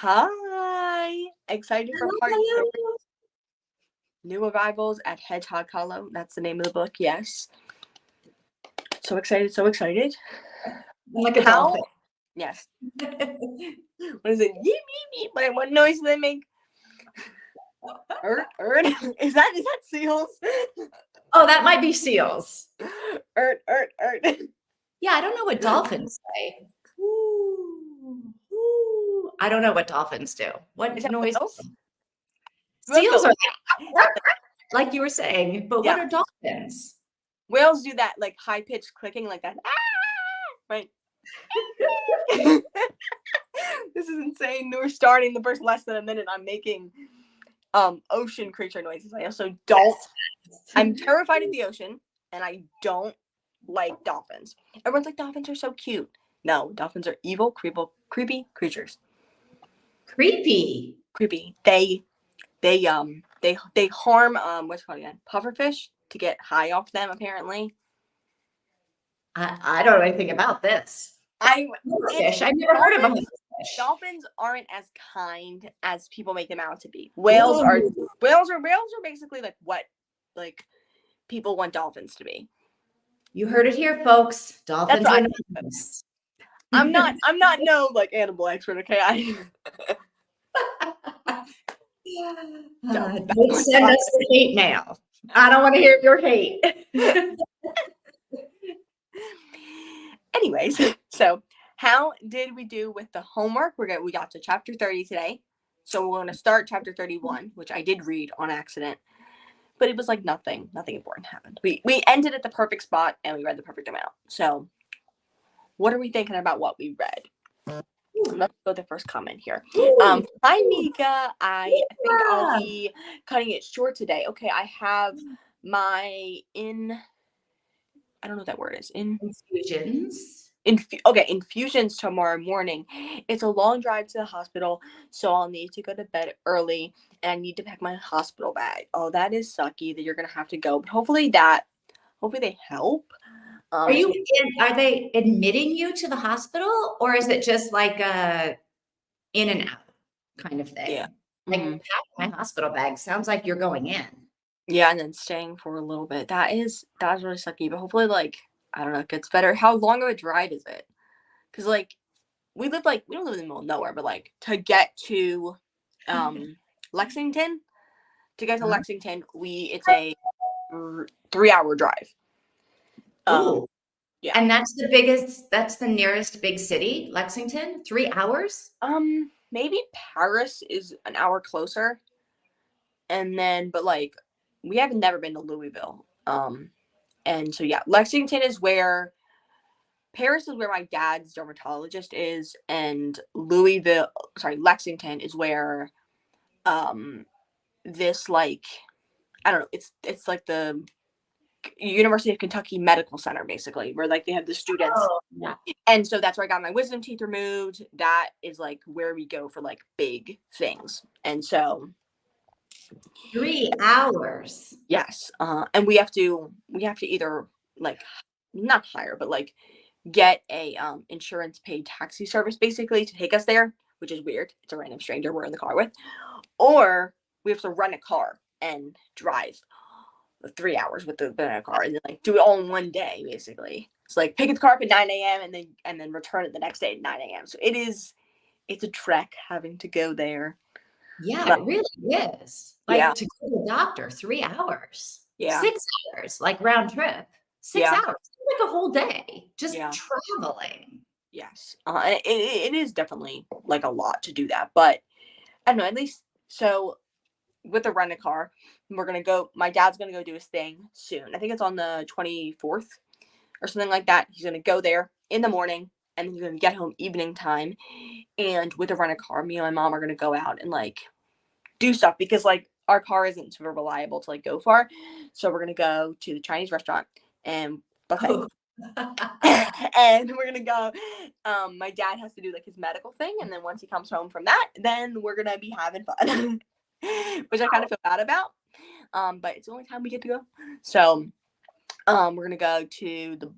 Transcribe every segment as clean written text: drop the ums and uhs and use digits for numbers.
Hi! Excited for Hello, part 3. hello. New arrivals at Hedgehog Hollow. That's the name of the book, yes. So excited, so excited. I'm like a How? dolphin. Yes. What is it? Yeep, yeep, yeep. Like, what noise do they make? Is that seals? Oh, that might be seals. Ert. Yeah, I don't know what dolphins say. Ooh, ooh. I don't know what dolphins do. Is What that noise? whales? Seals are Yeah. like you were saying, but what Yeah. are dolphins? Whales do that like high-pitched clicking like that. Right. This is insane. We're starting the first less than a minute. I'm making ocean creature noises. I also don't. I'm terrified of the ocean, and I don't like dolphins. Everyone's like, dolphins are so cute. No, dolphins are evil, creepy creatures. Creepy. Creepy. They harm what's it called again? Pufferfish to get high off them. Apparently, I don't know anything about this. Fish. I've never heard of a fish. Dolphins aren't as kind as people make them out to be. Whales are basically like what like people want dolphins to be. You heard it here, folks. Dolphins are nice. I'm not no like animal expert, okay? Don't send us the hate mail. I don't want to hear your hate. Anyways, so how did we do with the homework? We got to chapter 30 today. So we're going to start chapter 31, which I did read on accident. But it was like nothing important happened. We ended at the perfect spot and we read the perfect amount. So what are we thinking about what we read? Let's go with the first comment here. Hi, Mika. I think I'll be cutting it short today. Okay, I have my I don't know what that word is. Infusions tomorrow morning. It's a long drive to the hospital, so I'll need to go to bed early, and I need to pack my hospital bag. Oh, that is sucky that you're gonna have to go, but hopefully they help. Are they admitting you to the hospital, or is it just like a in and out kind of thing? Yeah. Like pack my hospital bag sounds like you're going in. Yeah, and then staying for a little bit. That's really sucky, but hopefully I don't know, it gets better. How long of a drive is it? Because we don't live in the middle of nowhere, but to get to Lexington, it's a 3-hour drive. Ooh. Yeah. And that's the nearest big city, Lexington, 3 hours? Maybe Paris is an hour closer. And then, but we haven't never been to Louisville. And so yeah, Lexington is where Paris is where my dad's dermatologist is, and Lexington is where this I don't know, it's like the University of Kentucky Medical Center basically, where they have the students. Oh, yeah. And so that's where I got my wisdom teeth removed. That is where we go for big things. And so 3 hours. yes, and we have to either not hire, but get a insurance paid taxi service basically to take us there, which is weird. It's a random stranger we're in the car with, or we have to rent a car and drive 3 hours with the car and then do it all in one day basically. It's pick up the car up at 9 a.m. and then return it the next day at 9 a.m. So it's a trek having to go there. Yeah, it really is. Yeah. To go to the doctor, 3 hours. Yeah. 6 hours, round trip. 6 hours. It's a whole day just traveling. Yes. And it is definitely a lot to do that. But I don't know, at least so with the rent a car, my dad's going to go do his thing soon. I think it's on the 24th or something like that. He's going to go there in the morning and then he's going to get home evening time. And with the rent a car, me and my mom are going to go out and do stuff because our car isn't super reliable to go far. So we're going to go to the Chinese restaurant and buffet. And we're gonna go. My dad has to do his medical thing, and then once he comes home from that, then we're gonna be having fun, which I kind of feel bad about. But it's the only time we get to go. So, we're gonna go to the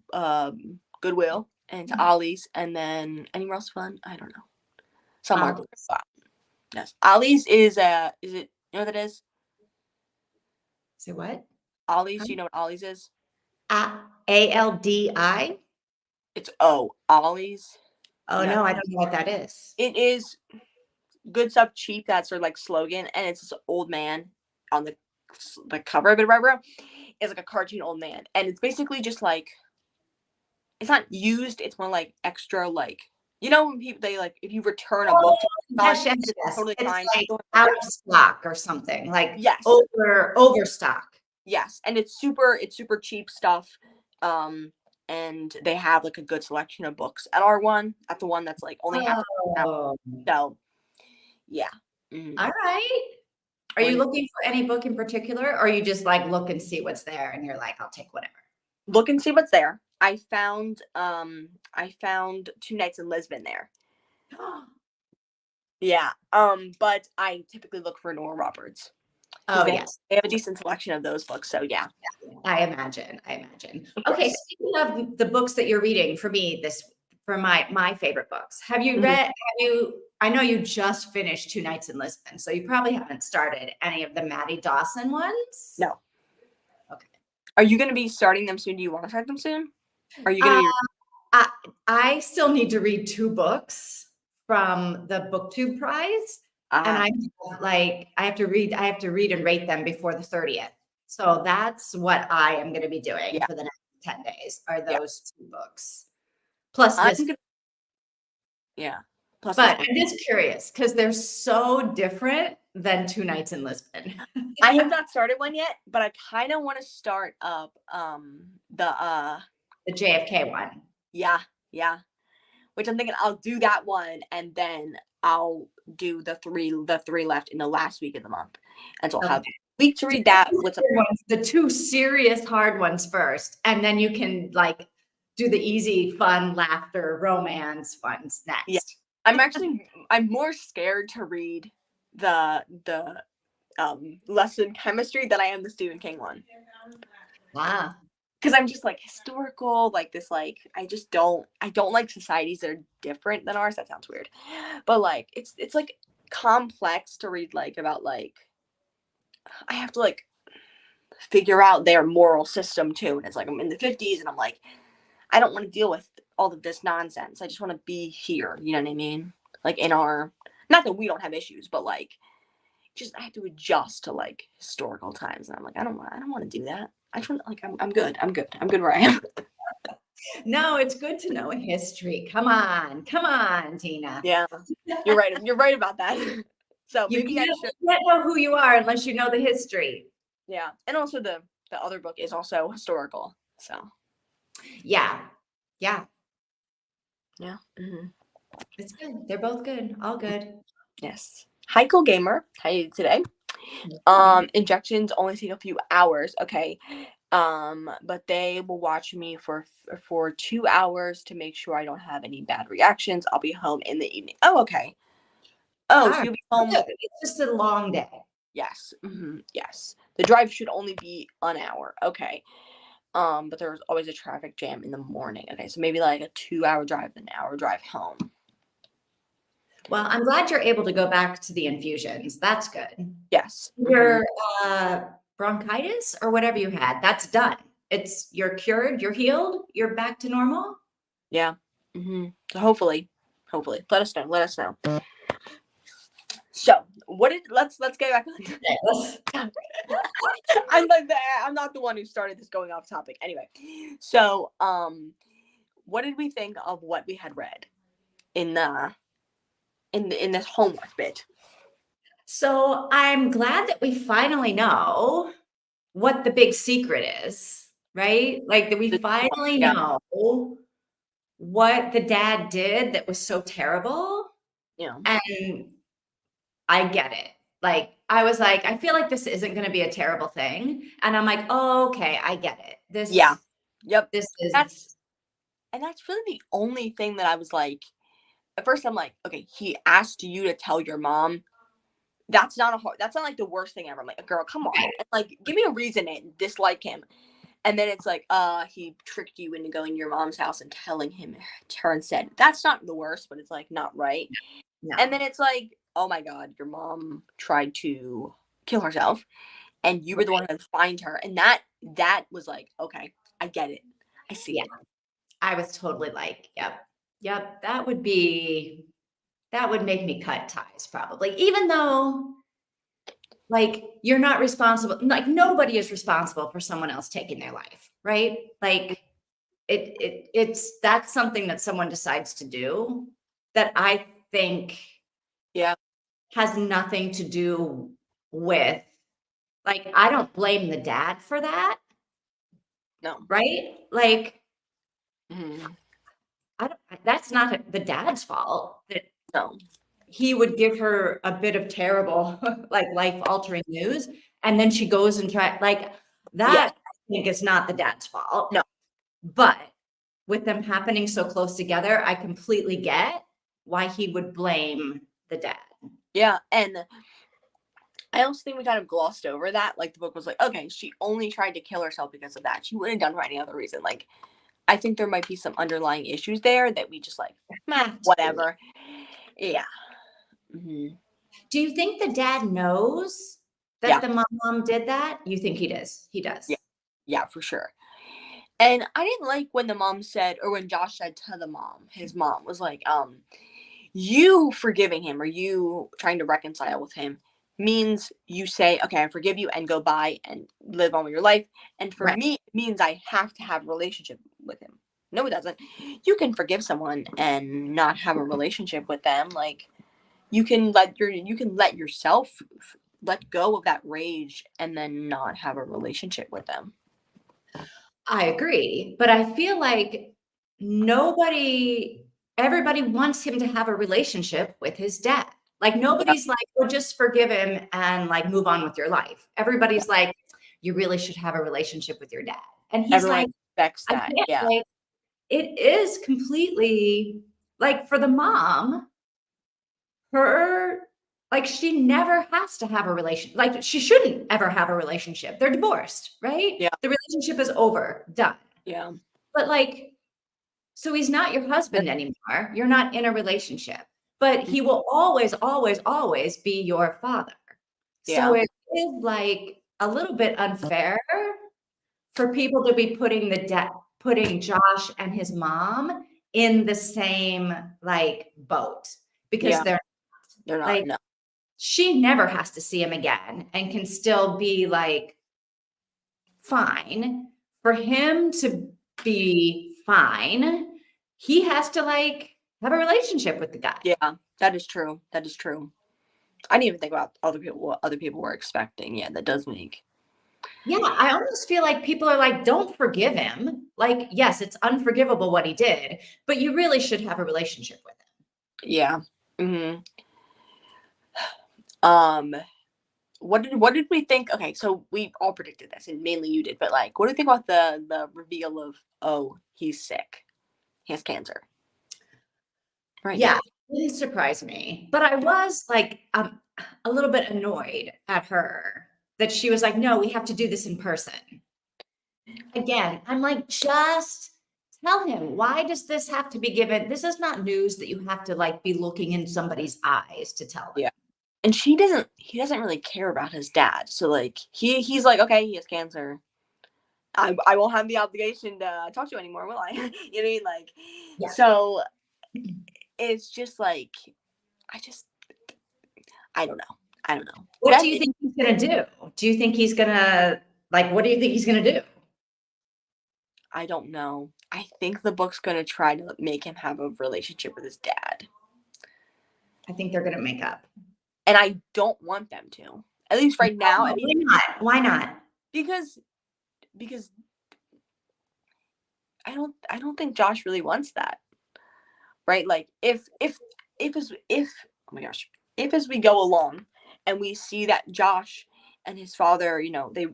Goodwill and to Ollie's, and then anywhere else fun? I don't know. Somewhere. Yes. Ollie's is it, you know what that is? Say what? Ollie's, do you know what Ollie's is? ALDI? It's Ollie's. Oh, Yeah. no, I don't know what that is. It is good stuff, cheap. That's their like slogan, and it's this old man on the cover of it, right, bro? Is like a cartoon old man, and it's basically just like it's not used. It's more like extra, like when people they like if you return a book to Yes, yes, it's yes. totally It's fine. like Yeah. out of stock or something, like Yes, overstock. yes, and it's super cheap stuff. Um, and they have like a good selection of books at the one that's like only half. Oh, So yeah. Mhm. all right. Are What you is looking for any book in particular, or you just like look and see what's there and you're like, I'll take whatever? Look and see what's there. I found Two Nights in Lisbon there. Yeah. But I typically look for Nora Roberts because Oh, they have, yes. they have a decent selection of those books. So yeah, I imagine. I imagine. of Okay, course. speaking of the books that you're reading for me, for my favorite books. Mhm. I know you just finished Two Nights in Lisbon, so you probably haven't started any of the Maddie Dawson ones. No. Okay. Are you going to be starting them soon? Do you want to start them soon? Are you going Uh, to be? I I still need to read 2 books from the BookTube prize, and Ah, I have to read and rate them before the 30th. So that's what I am gonna be doing yeah, for the next 10 days, are yeah. those 2 books, plus I'm this. gonna. Yeah. Plus this But book. I'm just curious because 'cause they're so different than Two Nights in Lisbon. I have not started one yet, but I kind of want to start up the The JFK one. yeah, yeah, which I'm thinking I'll do that one and then I'll do the three left in the last week of the month. And so I'll have Okay. a week to Do read that the with some 2 the 2 serious hard ones first, and then you can, like, do the easy, fun, laughter, romance ones yeah. next. I'm more scared to read the lesson chemistry than I am the Stephen King one. Ah. Because I'm just like historical, like this, like I don't like societies that are different than ours. That sounds weird, but like it's like complex to read like about like I have to like figure out their moral system too, and it's like I'm in the 50s and I'm like I don't want to deal with all of this nonsense. I just want to be here. You know what I mean? Like in our not that we don't have issues, but like just I have to adjust to like historical times, and I'm like I don't want to do that. I just want like I'm good where I am. No, it's good to know history. Come on, Tina. Yeah, you're right. You're right about that. So You maybe I should. can't know who you are unless you know the history. Yeah, and also the other book is also historical. So Yeah. Yeah. yeah. It's good. They're both good. All good. Yes. Heikel Gamer, how you today? Injections only take a few hours. Okay. But they will watch me for 2 hours to make sure I don't have any bad reactions. I'll be home in the evening. Oh, okay. Oh, All so right. you'll be home. Good. It's just a long day. Yes. Yes. The drive should only be an hour. Okay. But there's always a traffic jam in the morning. Okay, so maybe like a 2 hour drive, an hour drive home. Well, I'm glad you're able to go back to the infusions. That's good. Yes. Your bronchitis or whatever you had, that's done. You're cured, you're healed, you're back to normal. Yeah. So hopefully, let us know. Let us know. So let's get back on. I'm not the one who started this going off topic. Anyway, so what did we think of what we had read in this homework bit? So I'm glad that we finally know what the big secret is, right? Like that we finally Yeah. know what the dad did that was so terrible. Yeah. And I get it. Like, I was like, I feel like this isn't going to be a terrible thing. And I'm like, oh, okay, I get it. Yeah. Yep. This is, That's really the only thing that I was like. At first, I'm like, okay, he asked you to tell your mom. That's not like the worst thing ever. I'm like, girl, come on, and like, give me a reason to dislike him. And then it's like, he tricked you into going to your mom's house and telling him her instead. That's not the worst, but it's like not right. no. And then it's like, oh my God, your mom tried to kill herself and you were the one Right. who had to find her. And that was like, okay, I get it. I see Yeah. it. I was totally like, yep, yep, that would make me cut ties probably, even though, like, you're not responsible, like, nobody is responsible for someone else taking their life, right? Like, it's that's something that someone decides to do that I think Yeah. has nothing to do with, like, I don't blame the dad for that, No. right? Like, Mhm. I don't that's not the dad's fault that No. he would give her a bit of terrible, like, life-altering news, and then she goes and like, Yeah. that I think is not the dad's fault, No. but with them happening so close together, I completely get why he would blame the dad. Yeah. And I also think we kind of glossed over that. Like the book was like, okay, she only tried to kill herself because of that. She wouldn't have done for any other reason. Like I think there might be some underlying issues there that we just like, meh, Have to be. whatever. Yeah. Hmm. Do you think the dad knows that Yeah. the mom did that? You think he does? He Yeah. does. Yeah, for sure. And I didn't like when the mom said, or when Josh said to the mom, his mom was like, you forgiving him or you trying to reconcile with him means you say, okay, I forgive you and go by and live on with your life. And for Right. me, it means I have to have a relationship with him. No, it doesn't. You can forgive someone and not have a relationship with them. Like you can let yourself let go of that rage and then not have a relationship with them. I agree, but I feel like nobody everybody wants him to have a relationship with his dad. Like, Yeah. nobody's like, "Well, just forgive him and, like, move on with your life." Yeah. Everybody's like, "You really should have a relationship with your dad." And he's Everyone like, expects "I that. can't." Yeah. Like, it is completely like, for the mom, her like, she never has to have a relation like, she shouldn't ever have a relationship. They're divorced, right? Yeah. The relationship is over, done. Yeah. But, like, so he's not your husband anymore. You're not in a relationship, but he will always, always, always be your father. So Yeah. it is, like, a little bit unfair for people to be putting Josh and his mom in the same, like, boat because Yeah. they're They're not. like, No. she never has to see him again and can still be, like, fine. For him to be fine, he has to, like, have a relationship with the guy. Yeah. That is true. That is true. I didn't even think about other people, what other people were expecting. Yeah, that does make. Yeah, I almost feel like people are like, "Don't forgive him." Like, yes, it's unforgivable what he did, but you really should have a relationship with him. Yeah. Hmm. Um. What did we think? Okay, so we all predicted this, and mainly you did. But like, what do you think about the reveal of, oh, he's sick, he has cancer right Yeah, now? it didn't surprise me, but I was, like, a little bit annoyed at her that she was like, "No, we have to do this in person." Again, I'm like, "Just tell him. Why does this have to be given? This is not news that you have to, like, be looking in somebody's eyes to tell them." Yeah. And she doesn't. He doesn't really care about his dad. So like, he's like, okay, he has cancer. I won't have the obligation to talk to you anymore, will I? You know what I mean? Like, Yeah. so it's just like, I just, I don't know. I don't know. What do Beth, you think he's gonna do? Do you think he's gonna like, what do you think he's gonna do? I don't know. I think the book's gonna try to make him have a relationship with his dad, I think they're gonna make up. and I don't want them to. At least right now. I Oh, mean, why not? Why not? because because I don't think Josh really wants that, right? Like if oh my gosh, if as we go along and we see that Josh and his father,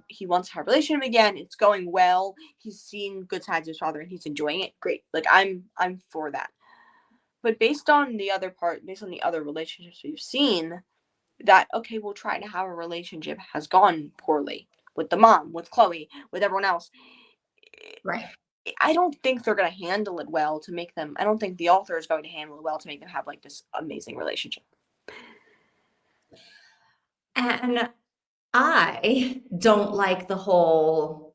he wants to have a relationship again, it's going well, he's seeing good sides of his father and he's enjoying it, great. Like I'm for that. But based on the other relationships we've seen, that okay, we'll try to have a relationship has gone poorly with the mom, with Chloe, with everyone else. Right. I don't think they're going to handle it well to make them. I don't think the author is going to handle it well to make them have like this amazing relationship. And I don't like the whole,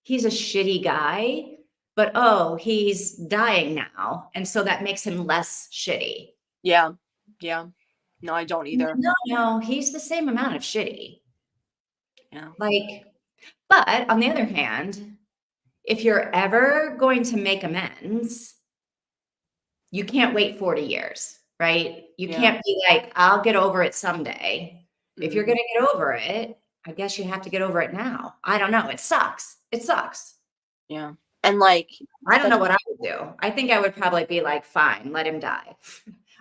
he's a shitty guy, but oh, he's dying now. And so that makes him less shitty. Yeah. Yeah. No, I don't either. No, he's the same amount of shitty. Yeah. Like, but on the other hand, if you're ever going to make amends, you can't wait 40 years, right? You Yeah. can't be like, I'll get over it someday. If you're Mhm. going to get over it, I guess you have to get over it now. I don't know. It sucks. It sucks. Yeah. And like I don't know that's what I would do. I think I would probably be like, fine, let him die.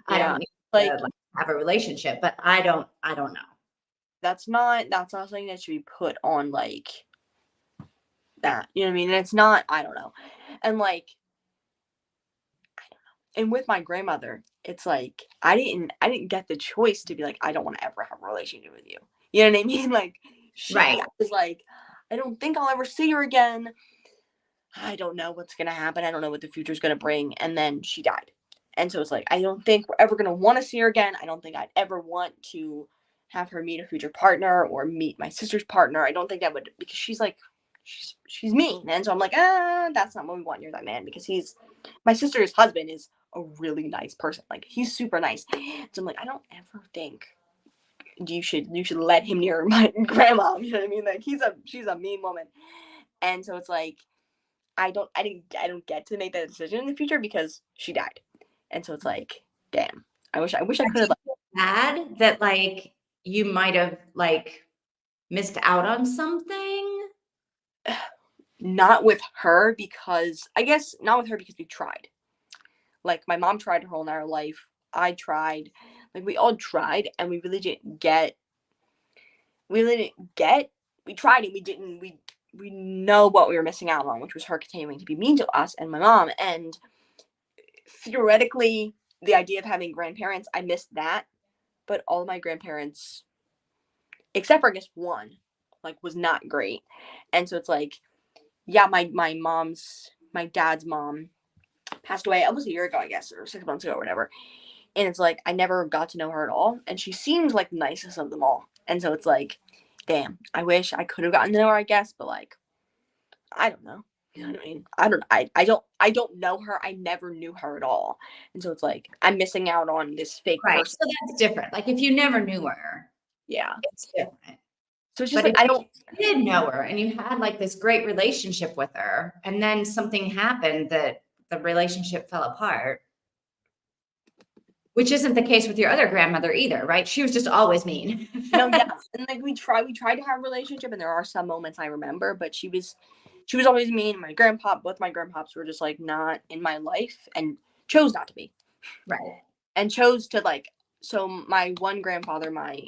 I yeah. don't need to Like like have a relationship, but I don't know. that's not something that should be put on like that. You know what I mean? And it's not, I don't know. And like and with my grandmother, it's like I didn't get the choice to be like, I don't want to ever have a relationship with you. You know what I mean? Like Right. I was like, I don't think I'll ever see her again. I don't know what's gonna happen. I don't know what the future's gonna bring. And then she died. And so it's like, I don't think we're ever gonna want to see her again. I don't think I'd ever want to have her meet a future partner or meet my sister's partner. I don't think that would because she's like she's mean. And so I'm like, that's not what we want near that man because he's my sister's husband is a really nice person. Like he's super nice. So I'm like, I don't ever think you should let him near my grandma. You know what I mean? Like she's a mean woman. And so it's like I don't get to make that decision in the future because she died. And so it's like, damn. I wish I I could have do feel bad that like you might have like missed out on something. like not with her because I guess not with her because we tried. Like my mom tried her whole entire life. I tried. Like we all tried and we really didn't get we tried and we know what we were missing out on, which was her continuing to be mean to us and my mom. And theoretically, the idea of having grandparents, I missed that. But all my grandparents, except for I guess one, like was not great. And so it's like, yeah, my dad's mom passed away almost a year ago, I guess, or 6 months ago or whatever. And it's like I never got to know her at all. And she seemed like the nicest of them all. And so it's like, damn, I wish I could have gotten to know her, I guess, but like, I don't know. You know what I mean? I don't know her. I never knew her at all. And so it's like I'm missing out on this fake Right. person. So that's different. Like if you never knew her, Yeah. it's different. So it's just But like if I you don't did know her and you had like this great relationship with her, and then something happened that the relationship fell apart, which isn't the case with your other grandmother either, right? She was just always mean. no, yeah. And like we tried to have a relationship and there are some moments I remember, but she was always mean. Both my grandpops were just like not in my life and chose not to be. Right. And chose to like so my one grandfather, my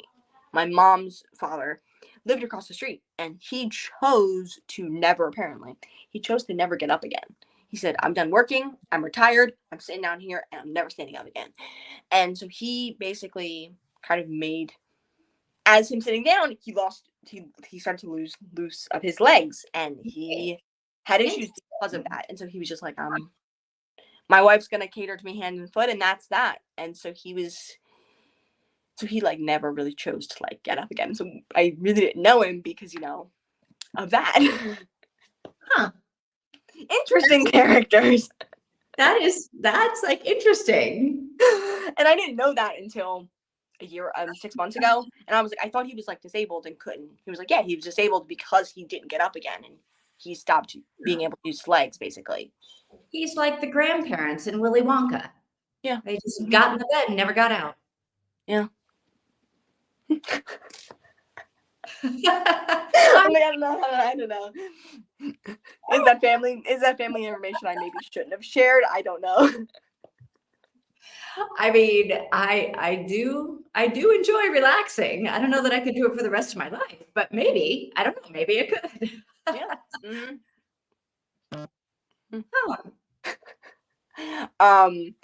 mom's father, lived across the street and he chose to never apparently. He chose to never get up again. He said, I'm done working, I'm retired, I'm sitting down here and I'm never standing up again. And so he basically kind of made as him sitting down, he started to lose loose of his legs and he had issues because of Interesting. that. And so he was just like, my wife's gonna cater to me hand and foot, and that's that. And so he like never really chose to like get up again. So I really didn't know him because of that. Huh. Interesting characters. That's like interesting. And I didn't know that until a year 6 months ago. And I was like, I thought he was like disabled and couldn't. He was like, yeah, he was disabled because he didn't get up again and he stopped being able to use his legs basically. He's like the grandparents in Willy Wonka. Yeah. They just Mhm. got in the bed and never got out. Yeah. I'm I like, I don't know. Is that family information I maybe shouldn't have shared? I don't know. I mean, I do enjoy relaxing. I don't know that I could do it for the rest of my life, but maybe, I don't know, maybe I could. Yeah. Mhm. Huh. Um,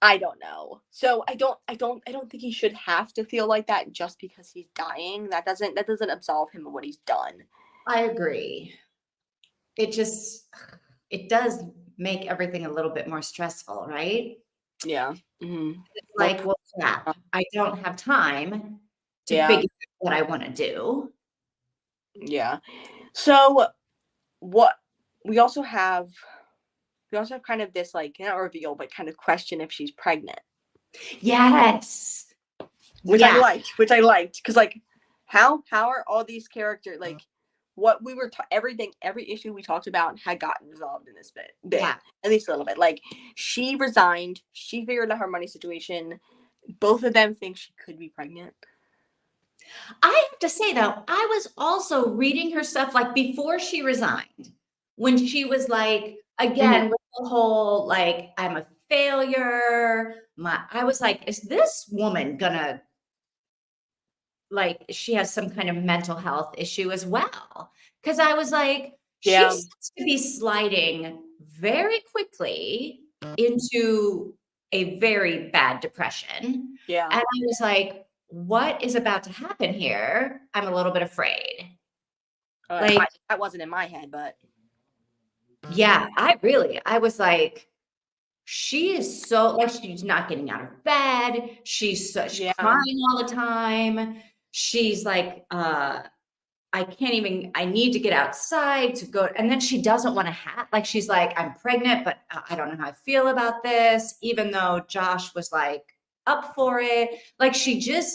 I don't know. So I don't think he should have to feel like that just because he's dying. That doesn't absolve him of what he's done. I agree. It just it does make everything a little bit more stressful, right? Yeah. Hmm. It's Well, like, well, crap, I don't have time to Yeah. figure out what I want to do. Yeah. So what we also have kind of this like not reveal but kind of question if she's pregnant. Yes. Which Yeah. I liked because like how are all these characters like what we were every issue we talked about had gotten resolved in this bit Yeah. at least a little bit. Like she resigned, she figured out her money situation, both of them think she could be pregnant. I have to say though, I was also reading her stuff like before she resigned, when she was like, again, with the whole like, I'm a failure. I was like, is this woman gonna like she has some kind of mental health issue as well? Because I was like, she Yeah. seems to be sliding very quickly into a very bad depression. Yeah. And I was like, what is about to happen here? I'm a little bit afraid. Like, that wasn't in my head, but yeah, I was like, she is so like she's not getting out of bed. She's crying all the time. She's like, I need to get outside to go. And then she doesn't want to have, like, she's like, I'm pregnant, but I don't know how I feel about this, even though Josh was like up for it. Like,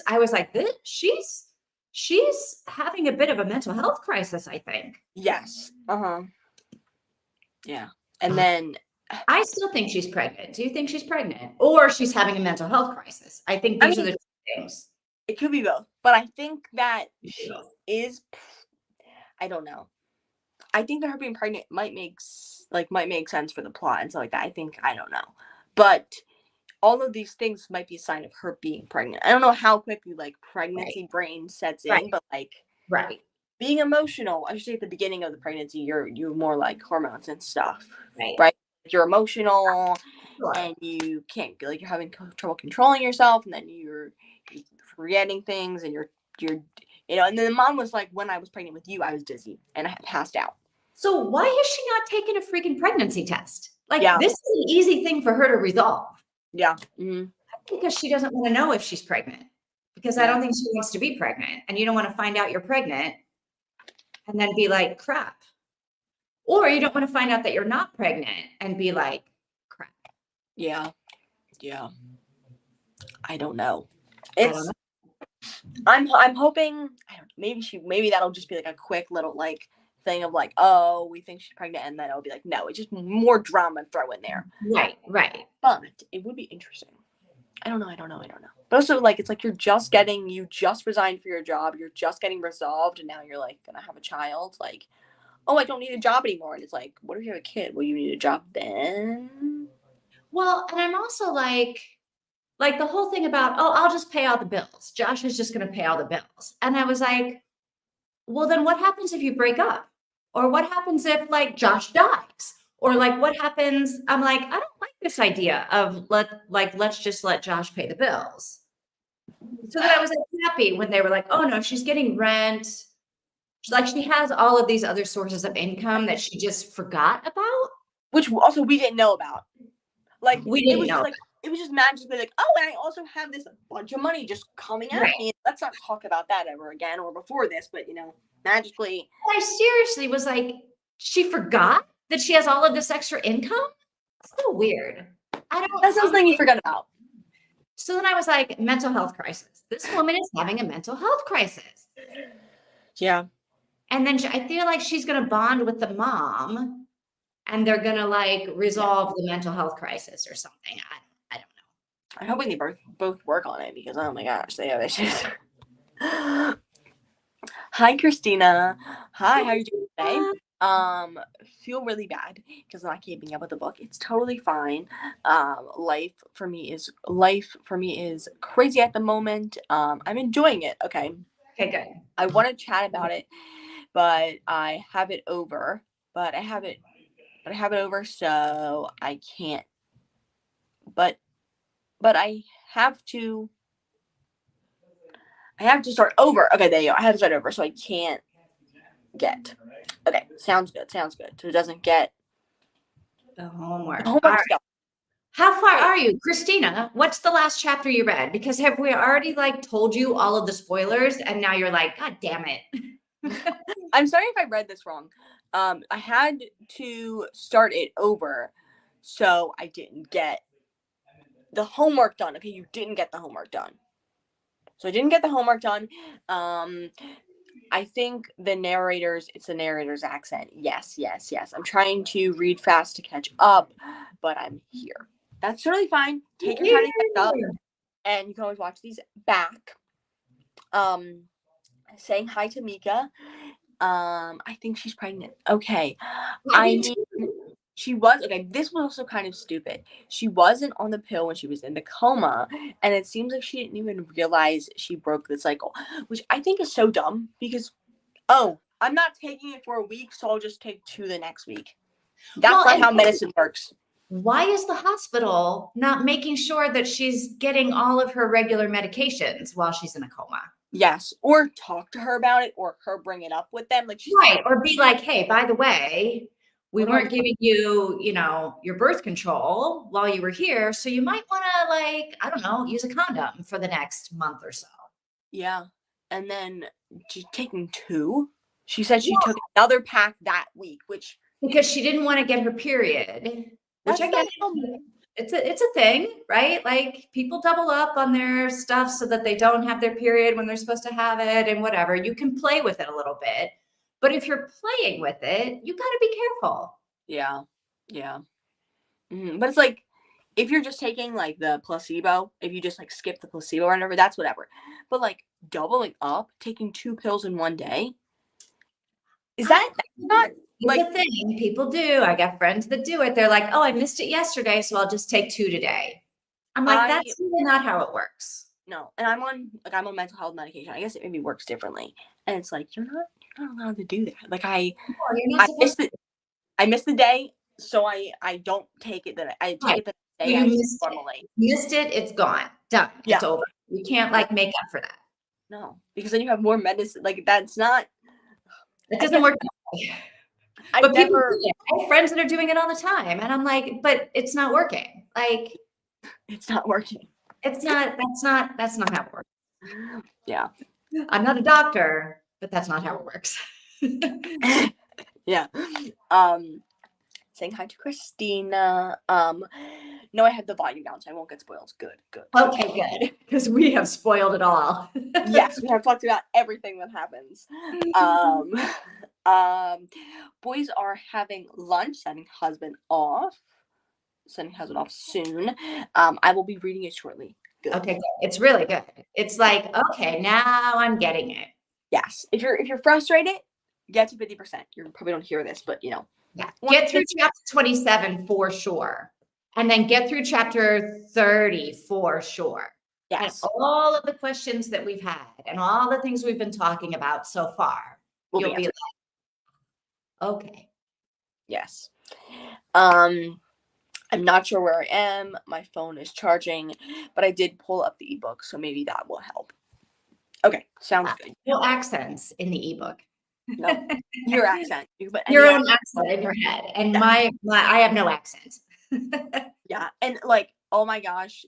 I was like, she's having a bit of a mental health crisis, I think. yes. Yeah. And then I still think she's pregnant. Do you think she's pregnant? Or she's having a mental health crisis? I think these are the two things. It could be both, but I think that she is. I don't know. I think that her being pregnant might make sense for the plot and stuff like that. I don't know, but all of these things might be a sign of her being pregnant. I don't know how quickly like pregnancy brain sets in, but like being emotional. I should say at the beginning of the pregnancy, you're more like hormones and stuff, right? You're emotional, and you can't like you're having trouble controlling yourself, and then you're forgetting things, and you're and then the mom was like, when I was pregnant with you, I was dizzy and I had passed out. So why is she not taking a freaking pregnancy test? Like, this is an easy thing for her to resolve. Yeah. Because she doesn't want to know if she's pregnant. Because I don't think she wants to be pregnant. And you don't want to find out you're pregnant and then be like, crap. Or you don't want to find out that you're not pregnant and be like, crap. Yeah. Yeah. I don't know. I'm hoping maybe that'll just be like a quick little like thing of like, oh, we think she's pregnant, and then it'll be like, no, it's just more drama throw in there. Right. But it would be interesting. I don't know. But also like it's like you just resigned for your job, you're just getting resolved, and now you're like gonna have a child, like, oh, I don't need a job anymore. And it's like, what if you have a kid? Will you need a job then? Well, and I'm also like the whole thing about, oh, I'll just pay all the bills. Josh is just going to pay all the bills. And I was like, well, then what happens if you break up? Or what happens if like Josh dies? Or like what happens? I'm like, I don't like this idea of let's just let Josh pay the bills. So then I was like happy when they were like, oh no, she's getting rent. Like she has all of these other sources of income that she just forgot about. Which also we didn't know about. Like we didn't know. It was just magically like, oh, and I also have this bunch of money just coming at me. Let's not talk about that ever again or before this, but magically. I seriously was like, she forgot that she has all of this extra income? So weird. That's something you forgot about. So then I was like, mental health crisis. This woman is having a mental health crisis. Yeah. And then I feel like she's going to bond with the mom and they're going to like resolve the mental health crisis or something. I don't know. I'm hoping they both work on it because, oh my gosh, they have issues. Hi, Christina. Hi, how are you doing today? Feel really bad because I'm not keeping up with the book. It's totally fine. Life for me is crazy at the moment. I'm enjoying it. Okay, good. I want to chat about it, but I have it over. So I can't. But I have to. Start over. Okay, there you go. I have to start over, so I can't get. Okay, sounds good. So it doesn't get the homework. Stuff. How far are you? Christina, what's the last chapter you read? Because have we already like told you all of the spoilers and now you're like, God damn it. I'm sorry if I read this wrong. I had to start it over, so I didn't get the homework done. Okay, you didn't get the homework done. So I didn't get the homework done. I think it's the narrator's accent. Yes, yes, yes. I'm trying to read fast to catch up, but I'm here. That's totally fine. Take your time to catch up, and you can always watch these back. Saying hi to Mika. I think she's pregnant. Okay. I mean, she was okay. This was also kind of stupid. She wasn't on the pill when she was in the coma, and it seems like she didn't even realize she broke the cycle, which I think is so dumb because, oh, I'm not taking it for a week, so I'll just take 2 the next week. That's not how medicine works. Why is the hospital not making sure that she's getting all of her regular medications while she's in a coma? Yes, or talk to her about it, or her bring it up with them, like she's right, or be like, hey, by the way, we weren't giving you, your birth control while you were here, so you might want to, like, I don't know, use a condom for the next month or so. Yeah, and then she's taking 2. She said she took another pack that week, which because she didn't want to get her period, which I get. It's a thing, right? Like people double up on their stuff so that they don't have their period when they're supposed to have it and whatever. You can play with it a little bit, but if you're playing with it, you got to be careful. Yeah, yeah. But it's like if you're just taking like the placebo, if you just like skip the placebo or whatever, that's whatever. But like doubling up, taking 2 pills in one day, is that not like the thing people do? I got friends that do it. They're like, oh, I missed it yesterday, so I'll just take 2 today. I'm like, that's really not how it works. No, and I'm on mental health medication. I guess it maybe works differently. And it's like you're not allowed to do that. Like I missed the day, so I don't take it I take it the day I normally. Missed it, it's gone. Done. Yeah. It's over. You can't like make up for that. No, because then you have more medicine. Like that's not. It doesn't work. But people do it. I have friends that are doing it all the time, and I'm like, but it's not working. Like, it's not working. It's not. That's not how it works. Yeah. I'm not a doctor, but that's not how it works. Yeah. Saying hi to Christina. No, I have the volume down, so I won't get spoiled. Good. Okay, good. Because we have spoiled it all. Yes, we have talked about everything that happens. Boys are having lunch, sending husband off soon. I will be reading it shortly. Good. Okay, good. It's really good. It's like, okay, now I'm getting it. Yes. If you're frustrated, get to 50%. You probably don't hear this, but yeah. Get through chapter 27 for sure. And then get through chapter 30 for sure. Yes. And all of the questions that we've had and all the things we've been talking about so far, you'll be like, okay. Yes. I'm not sure where I am. My phone is charging, but I did pull up the ebook, so maybe that will help. Okay, sounds good. No accents in the ebook. No, your accent. Your own accent in your head. And my I have no accent. Yeah, and like, oh my gosh,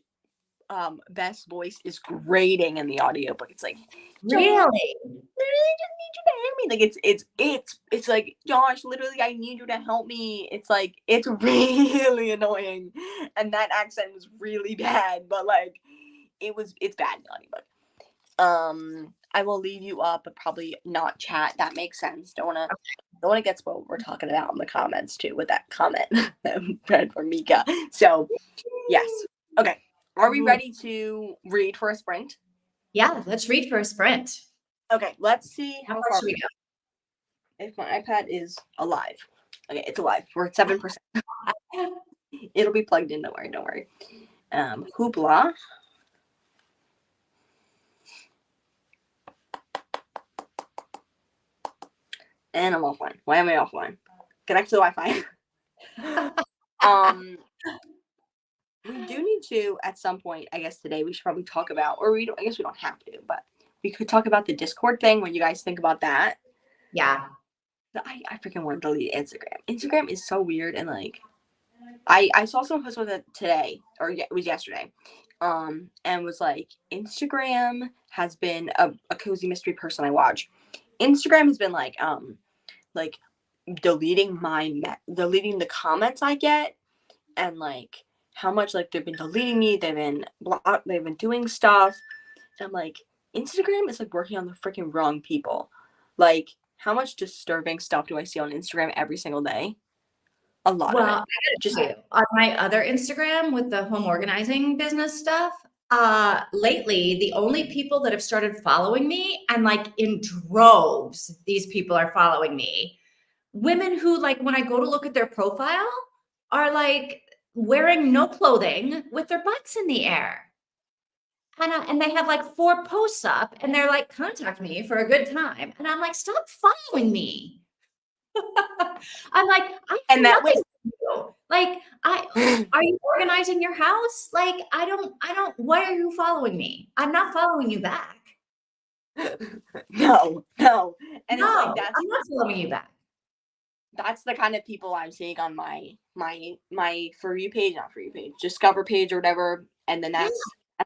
Beth's voice is grating in the audiobook. It's like, really? Literally just need you to help me. Like it's like, Josh, literally I need you to help me. It's like it's really annoying. And that accent was really bad, but like it's bad in the audiobook. I will leave you up, but probably not chat. That makes sense. Don't wanna get spoiled. We're talking about in the comments too with that comment that read from Mika. So yes. Okay. Are we ready to read for a sprint? Yeah, let's read for a sprint. Okay, let's see how far should we go. If my iPad is alive. Okay, it's alive. We're at 7%. It'll be plugged in. Don't worry. Hoopla. And I'm offline. Why am I offline? Connect to the Wi-Fi. We do need to, at some point, I guess today, we should probably talk about, I guess we don't have to, but we could talk about the Discord thing. What you guys think about that? Yeah. I freaking want to delete Instagram. Instagram is so weird and like, I saw someone post with it today, or it was yesterday, and was like, Instagram has been a cozy mystery person I watch. Instagram has been like deleting the comments I get, and like how much like they've been deleting me, they've been doing stuff, and I'm like, Instagram is like working on the freaking wrong people. Like, how much disturbing stuff do I see on Instagram every single day? A lot of Well, I it. gotta Just tell you, on my other Instagram with the home organizing business stuff, lately, the only people that have started following me, and like in droves, these people are following me. Women who, like, when I go to look at their profile, are like wearing no clothing with their butts in the air. And they have like 4 posts up, and they're like, contact me for a good time. And I'm like, stop following me. I'm like, I and do that nothing was for you. Like, are you organizing your house? Like, I don't, why are you following me? I'm not following you back. no, no. And it's like No, I'm not following you back. that's the kind of people I'm seeing on my for you page, not for you page, discover page or whatever. And then Yeah, that's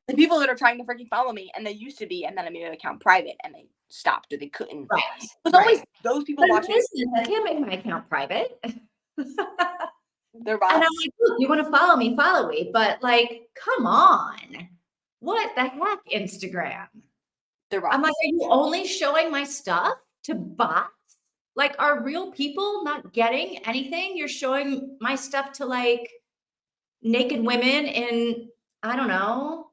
the people that are trying to freaking follow me, and they used to be, and then I made an account private, and they stopped or they couldn't. right, It was always right. those people But in watching business, I can't make my account private. their And I'm bots, like, "Look, you wanna follow me, but, like, come on. What the heck, Instagram?" their I'm like, bots. "Are you only showing my stuff to bots? Like, are real people not getting anything? You're showing my stuff to, like, naked women in, I don't know,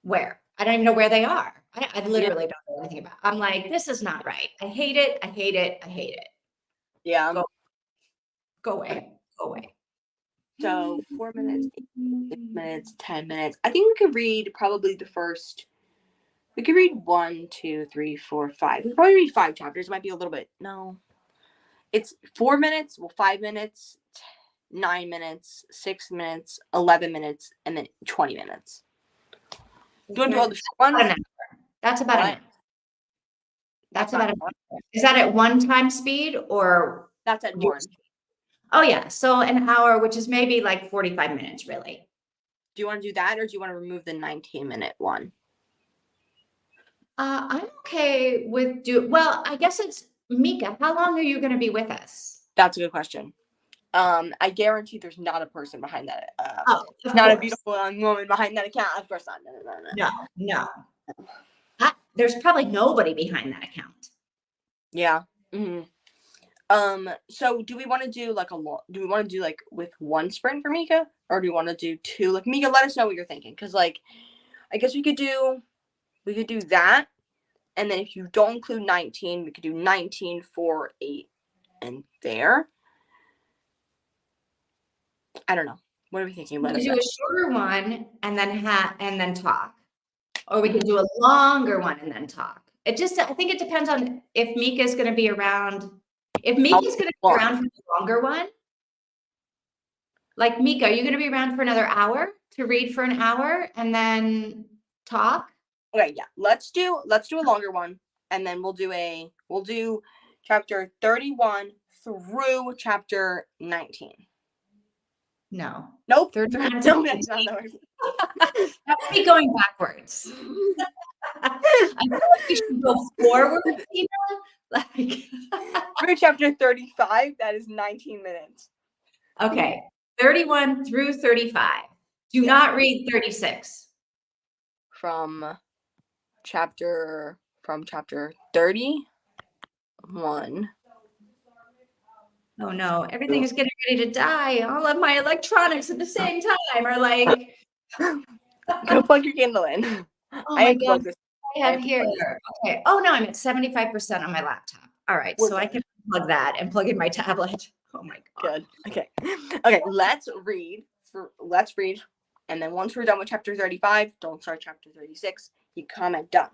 where? I don't even know where they are. I Yeah, literally don't know anything about. I'm like, "This is not right. I hate it, I hate it, I hate it. yeah. Go go Okay. away, go away." So 4 minutes, 8 minutes, 10 minutes. I think we could read probably the first. We could read one, two, three, four, five. We could probably read 5 chapters. It might be a little bit. No, it's 4 minutes. Well, 5 minutes, 9 minutes, 6 minutes, 11 minutes, and then 20 minutes. Do you want to do all the short About an ones? hour. That's about an What? hour. That's That's not about an an hour. hour. Is that at one time speed or That's at your one. speed? Oh, yeah, so an hour, which is maybe like 45 minutes, really. Do you want to do that, or do you want to remove the 19-minute one? I'm okay with well, I guess it's Mika, how long are you gonna be with us? That's a good question. I guarantee there's not a person behind that. Oh, of Not a course. beautiful young woman behind that account. Of course not. No, no, no, no. No, no. There's probably nobody behind that account. Yeah. Hmm. So do we want to do like a lot? Do we want to do like with one sprint for Mika, or do we want to do two? Like Mika, let us know what you're thinking, because like I guess we could do that, and then if you don't include 19, we could do 19 for 8 and there. I don't know. What are we thinking? We Let could us do know. a shorter one and then talk. Or we could do a longer one and then talk. It just, I think it depends on if Mika's gonna be around. If I'll Mika's pick gonna be one. around for the longer one, like Mika, are you gonna be around for another hour to read for an hour and then talk? Okay, yeah. Let's do a longer one, and then we'll do chapter 31 through chapter 19. No. Nope. 31 to No, that's not 19. that way. That would be going backwards. I feel like we should go forward, Tina. Like, Through chapter 35, that is 19 minutes. okay, 31 through 35. Do Yes. not read 36. From chapter 31. Oh no, everything is getting ready to die. All of my electronics at the same time are like, Go plug your Kindle in. oh I my have to God, plug this. I I have have to here. plug this. Okay. Oh no, I'm at 75% on my laptop. All right, We're so I good. can plug that and plug in my tablet. Oh my God. Good. Okay. Okay. Let's read. And then once we're done with chapter 35, don't start chapter 36. You comment done.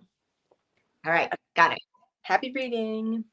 All right, got it. Happy reading.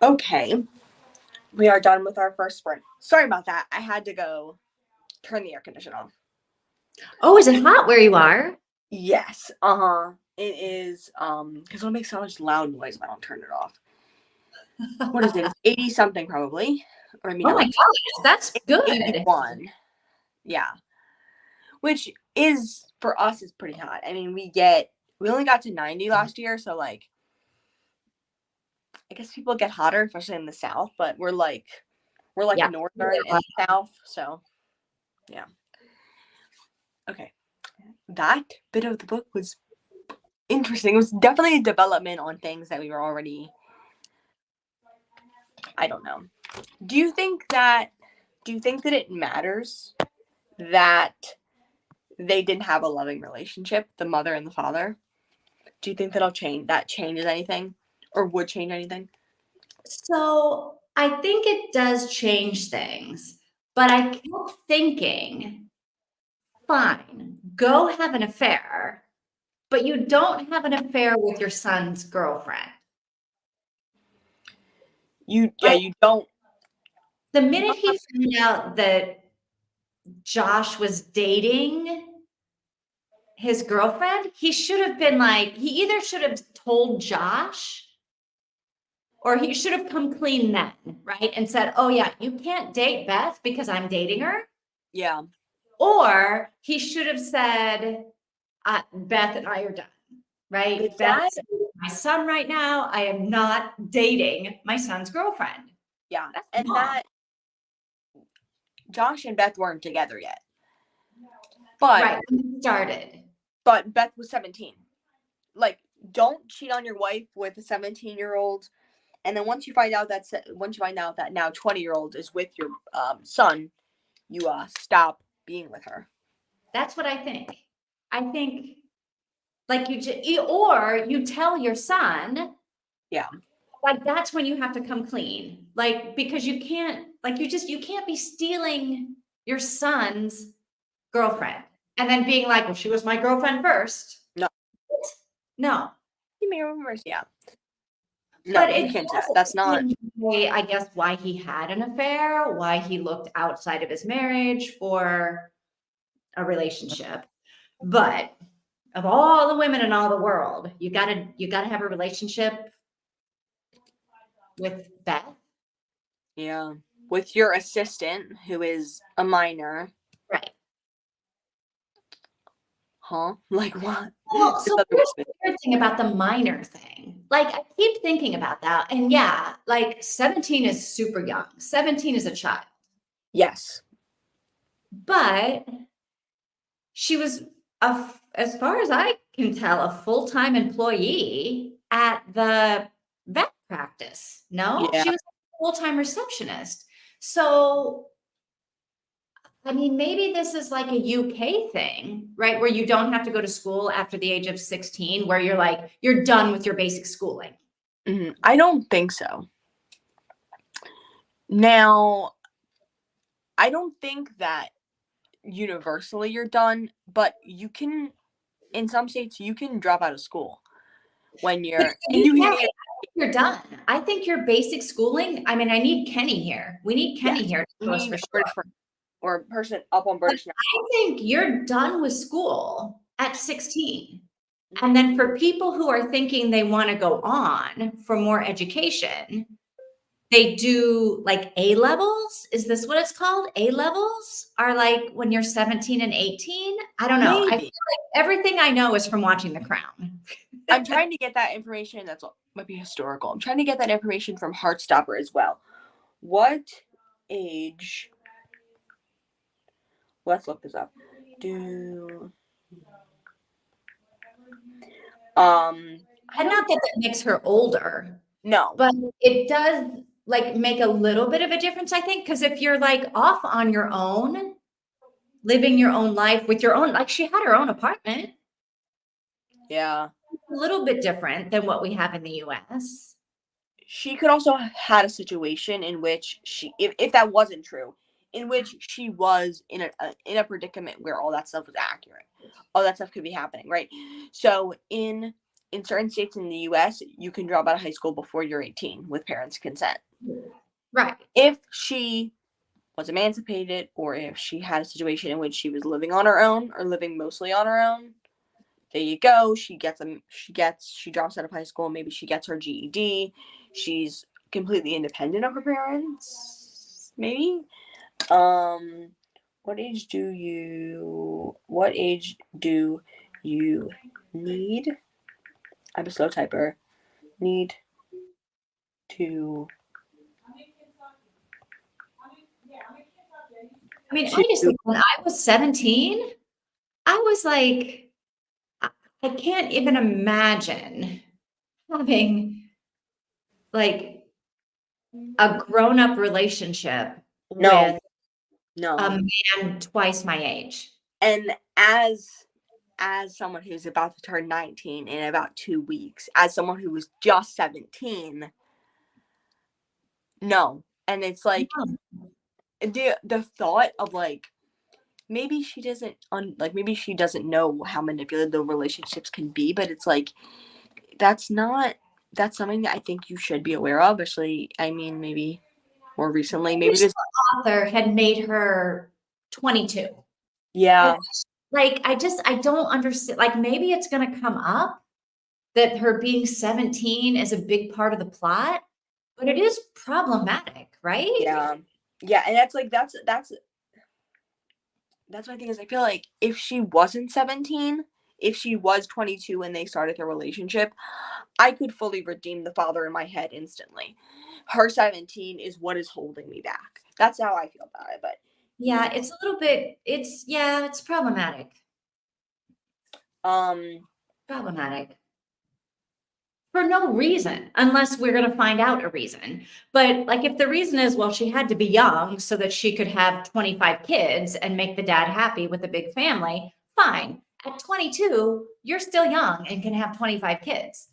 Okay. We are done with our first sprint. Sorry about that. I had to go turn the air conditioner off. Oh, is it hot where you are? Yes. Uh-huh. It is because it'll make so much loud noise if I don't turn it off. What is it? It's 80 something probably. Or maybe Oh my not. gosh, that's It's good. 81. Yeah. Which is for us is pretty hot. I mean, we only got to 90 last year, so like I guess people get hotter, especially in the south, but we're like Yeah. northern and south, so yeah. Okay. That bit of the book was interesting. It was definitely a development on things that we were already, I don't know. Do you think that it matters that they didn't have a loving relationship, the mother and the father? Do you think that changes anything or would change anything? So I think it does change things, but I kept thinking, fine, go have an affair, but you don't have an affair with your son's girlfriend. You Like you don't the minute he found out that Josh was dating his girlfriend, he should have been like, he either should have told Josh or he should have come clean then, right? And said, oh, yeah, you can't date Beth because I'm dating her. yeah. Or he should have said, Beth and I are done, right? Is Beth that is my son right now. I am not dating my son's girlfriend. yeah. That's And wrong. that Josh and Beth weren't together yet. But Right. When he started. Beth was 17. Like, don't cheat on your wife with a 17-year-old. And then once you find out that now 20-year-old is with your son, you stop being with her. That's what I think. I think like or you tell your son, Yeah. like that's when you have to come clean. Like because you can't like you can't be stealing your son's girlfriend and then being like, well, she was my girlfriend first. No. No. You may remember. Yeah. No, But you it can't do does that. That's not. explain, I guess, why he had an affair, why he looked outside of his marriage for a relationship. But of all the women in all the world, you gotta have a relationship with Beth. Yeah. With your assistant, who is a minor. Right. Huh? Like what? Well, This so other here's the woman. weird thing about the minor thing. Like, I keep thinking about that. And yeah, like 17 is super young. 17 is a child. Yes. But she was, as far as I can tell, a full-time employee at the vet practice. No, Yeah. she was a full-time receptionist. So I mean, maybe this is like a UK thing, right? Where you don't have to go to school after the age of 16, where you're like, you're done with your basic schooling. I don't think so. Now, I don't think that universally you're done, but you can, in some states, you can drop out of school when But you're, in and the you can UK, get your, I think you're done. I think your basic schooling, I mean, I need Kenny here. We need yes, Kenny here to you tell us need for a sure. or a person up on But British now. I think you're done with school at 16. And then for people who are thinking they want to go on for more education, they do like A levels. Is this what it's called? A levels are like when you're 17 and 18. I don't know. I feel Maybe. like everything I know is from watching The Crown. I'm trying to get that information. Might be historical. I'm trying to get that information from Heartstopper as well. What age? Let's look this up. Do I And don't not that that makes her older, know. but it does like make a little bit of a difference, I think, because if you're like off on your own, living your own life with your own, like she had her own apartment, Yeah. a little bit different than what we have in the US. She could also have had a situation in which if that wasn't true, in which she was in a predicament where all that stuff was accurate, all that stuff could be happening, right? So in in certain states in the US, you can drop out of high school before you're 18 with parents' consent. Right. If she was emancipated, or if she had a situation in which she was living on her own or living mostly on her own, there you go. She drops out of high school. Maybe she gets her GED. She's completely independent of her parents. Maybe. What age do you need? I'm a slow typer. Need to I mean, honestly, when I was 17, I was like, I can't even imagine having like a grown-up relationship no, with no. a man twice my age. And as someone who's about to turn 19 in about 2 weeks, as someone who was just 17, no. And it's like the thought of like maybe she doesn't maybe she doesn't know how manipulative the relationships can be, but it's like that's something that I think you should be aware of, especially, I mean, maybe more recently, maybe this author had made her 22. yeah. I don't understand. Like, maybe it's going to come up that her being 17 is a big part of the plot, but it is problematic, right? Yeah. Yeah, and that's my thing is I feel like if she wasn't 17, if she was 22 when they started their relationship, I could fully redeem the father in my head instantly. Her 17 is what is holding me back. That's how I feel about it, but Yeah, it's a little bit, it's problematic. um Problematic. For no reason, unless we're going to find out a reason. But like, if the reason is, well, she had to be young so that she could have 25 kids and make the dad happy with a big family, fine. At 22, you're still young and can have 25 kids.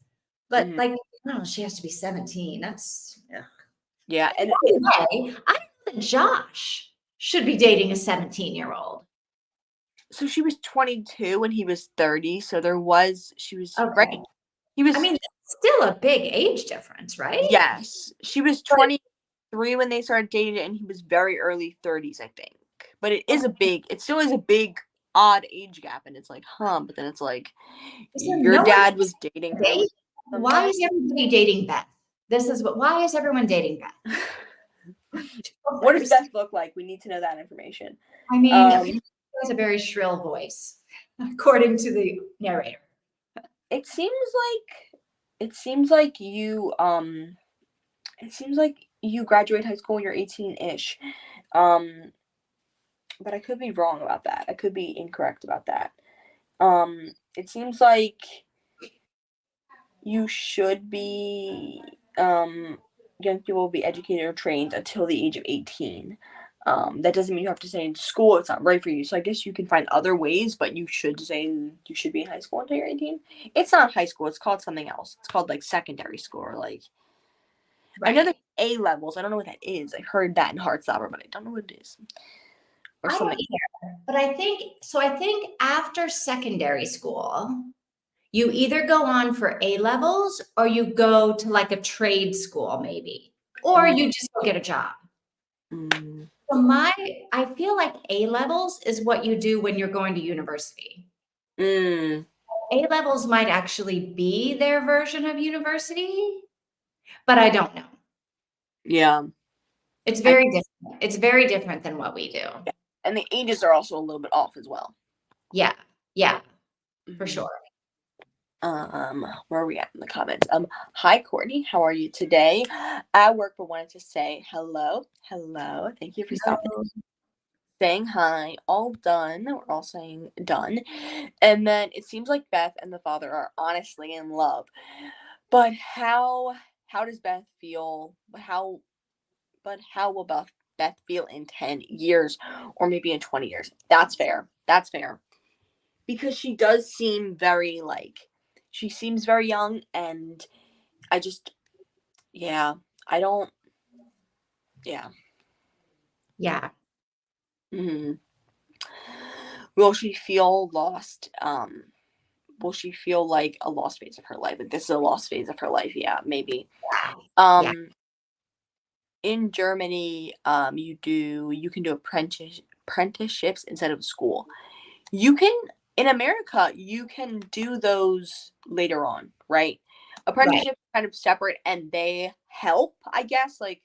But mhm. like, no, she has to be 17. That's, ugh. Yeah, and By the way, I think that Josh should be dating a 17-year-old. so she was 22 and he was 30, so she was right. Okay. He was I mean, that's still a big age difference, right? yes. She was But 23 when they started dating, and he was very early 30s, I think. But it still is a big odd age gap, and it's like, huh, but then it's like is there your no one dad was dating her date? Why sometime. is everybody dating Beth? Why is everyone dating Beth? What does Beth look like? We need to know that information. I mean, apparently she has a very shrill voice, according to the narrator. It seems it seems like you it seems like you graduate high school when you're 18-ish. Um, but I could be wrong about that. I could be incorrect about that. It seems like you should be young people will be educated or trained until the age of 18. That doesn't mean you have to stay in school. It's not right for you. So I guess you can find other ways, but you should be in high school until you're 18. It's not high school. It's called something else. It's called like secondary school or like I know Right. there's A levels. I don't know what that is. I heard that in Heartstopper, but I don't know what it is. Or I don't something. either. But I think so. I think after secondary school, you either go on for A levels or you go to like a trade school, maybe, or Mm, you just go get a job. mm, So I feel like A levels is what you do when you're going to university. mm, A levels might actually be their version of university, but I don't know. yeah. It's I, very different. It's very different than what we do. yeah. And the ages are also a little bit off as well. Yeah. Yeah, for Mhm. sure. Where are we at in the comments? Hi Courtney, how are you today? At work, but wanted to say hello. Hello. Thank you for stopping. No. Saying hi. All done. We're all saying done. And then it seems like Beth and the father are honestly in love. But how does Beth feel? How will Beth feel in 10 years or maybe in 20 years? That's fair. That's fair. Because she seems very young, and I just yeah, I don't yeah. Yeah. Mhm. Will she feel lost will she feel like a lost phase of her life? Like this is a lost phase of her life. Yeah, maybe. Yeah. Um, in Germany, you can do apprenticeships instead of school. You can in America, you can do those later on, right? Right. Apprenticeships kind of separate and they help, I guess, like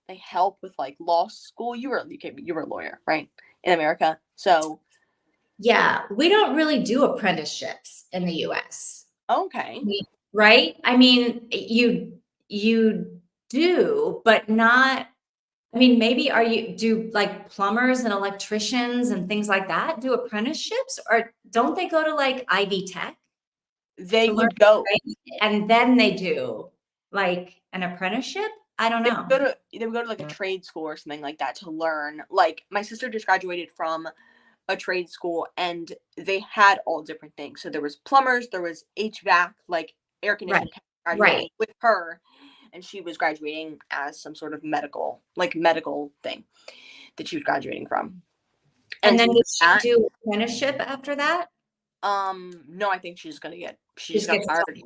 they help with like law school. You were a lawyer, right? In America. So, Yeah. We don't really do apprenticeships in the US. okay. Right? I mean, you do, but not. I mean, maybe are you do like plumbers and electricians and things like that do apprenticeships, or don't they go to like Ivy Tech They to learn would go trade and then they do like an apprenticeship? I don't know. they would go to like a trade school or something like that to learn. Like my sister just graduated from a trade school and they had all different things. So there was plumbers, there was HVAC, like air Right. conditioning tech graduating Right. with her, and she was graduating as some sort of medical thing that she was graduating from. And And then so did she that do apprenticeship after that? no, I think she just Just got gets hired.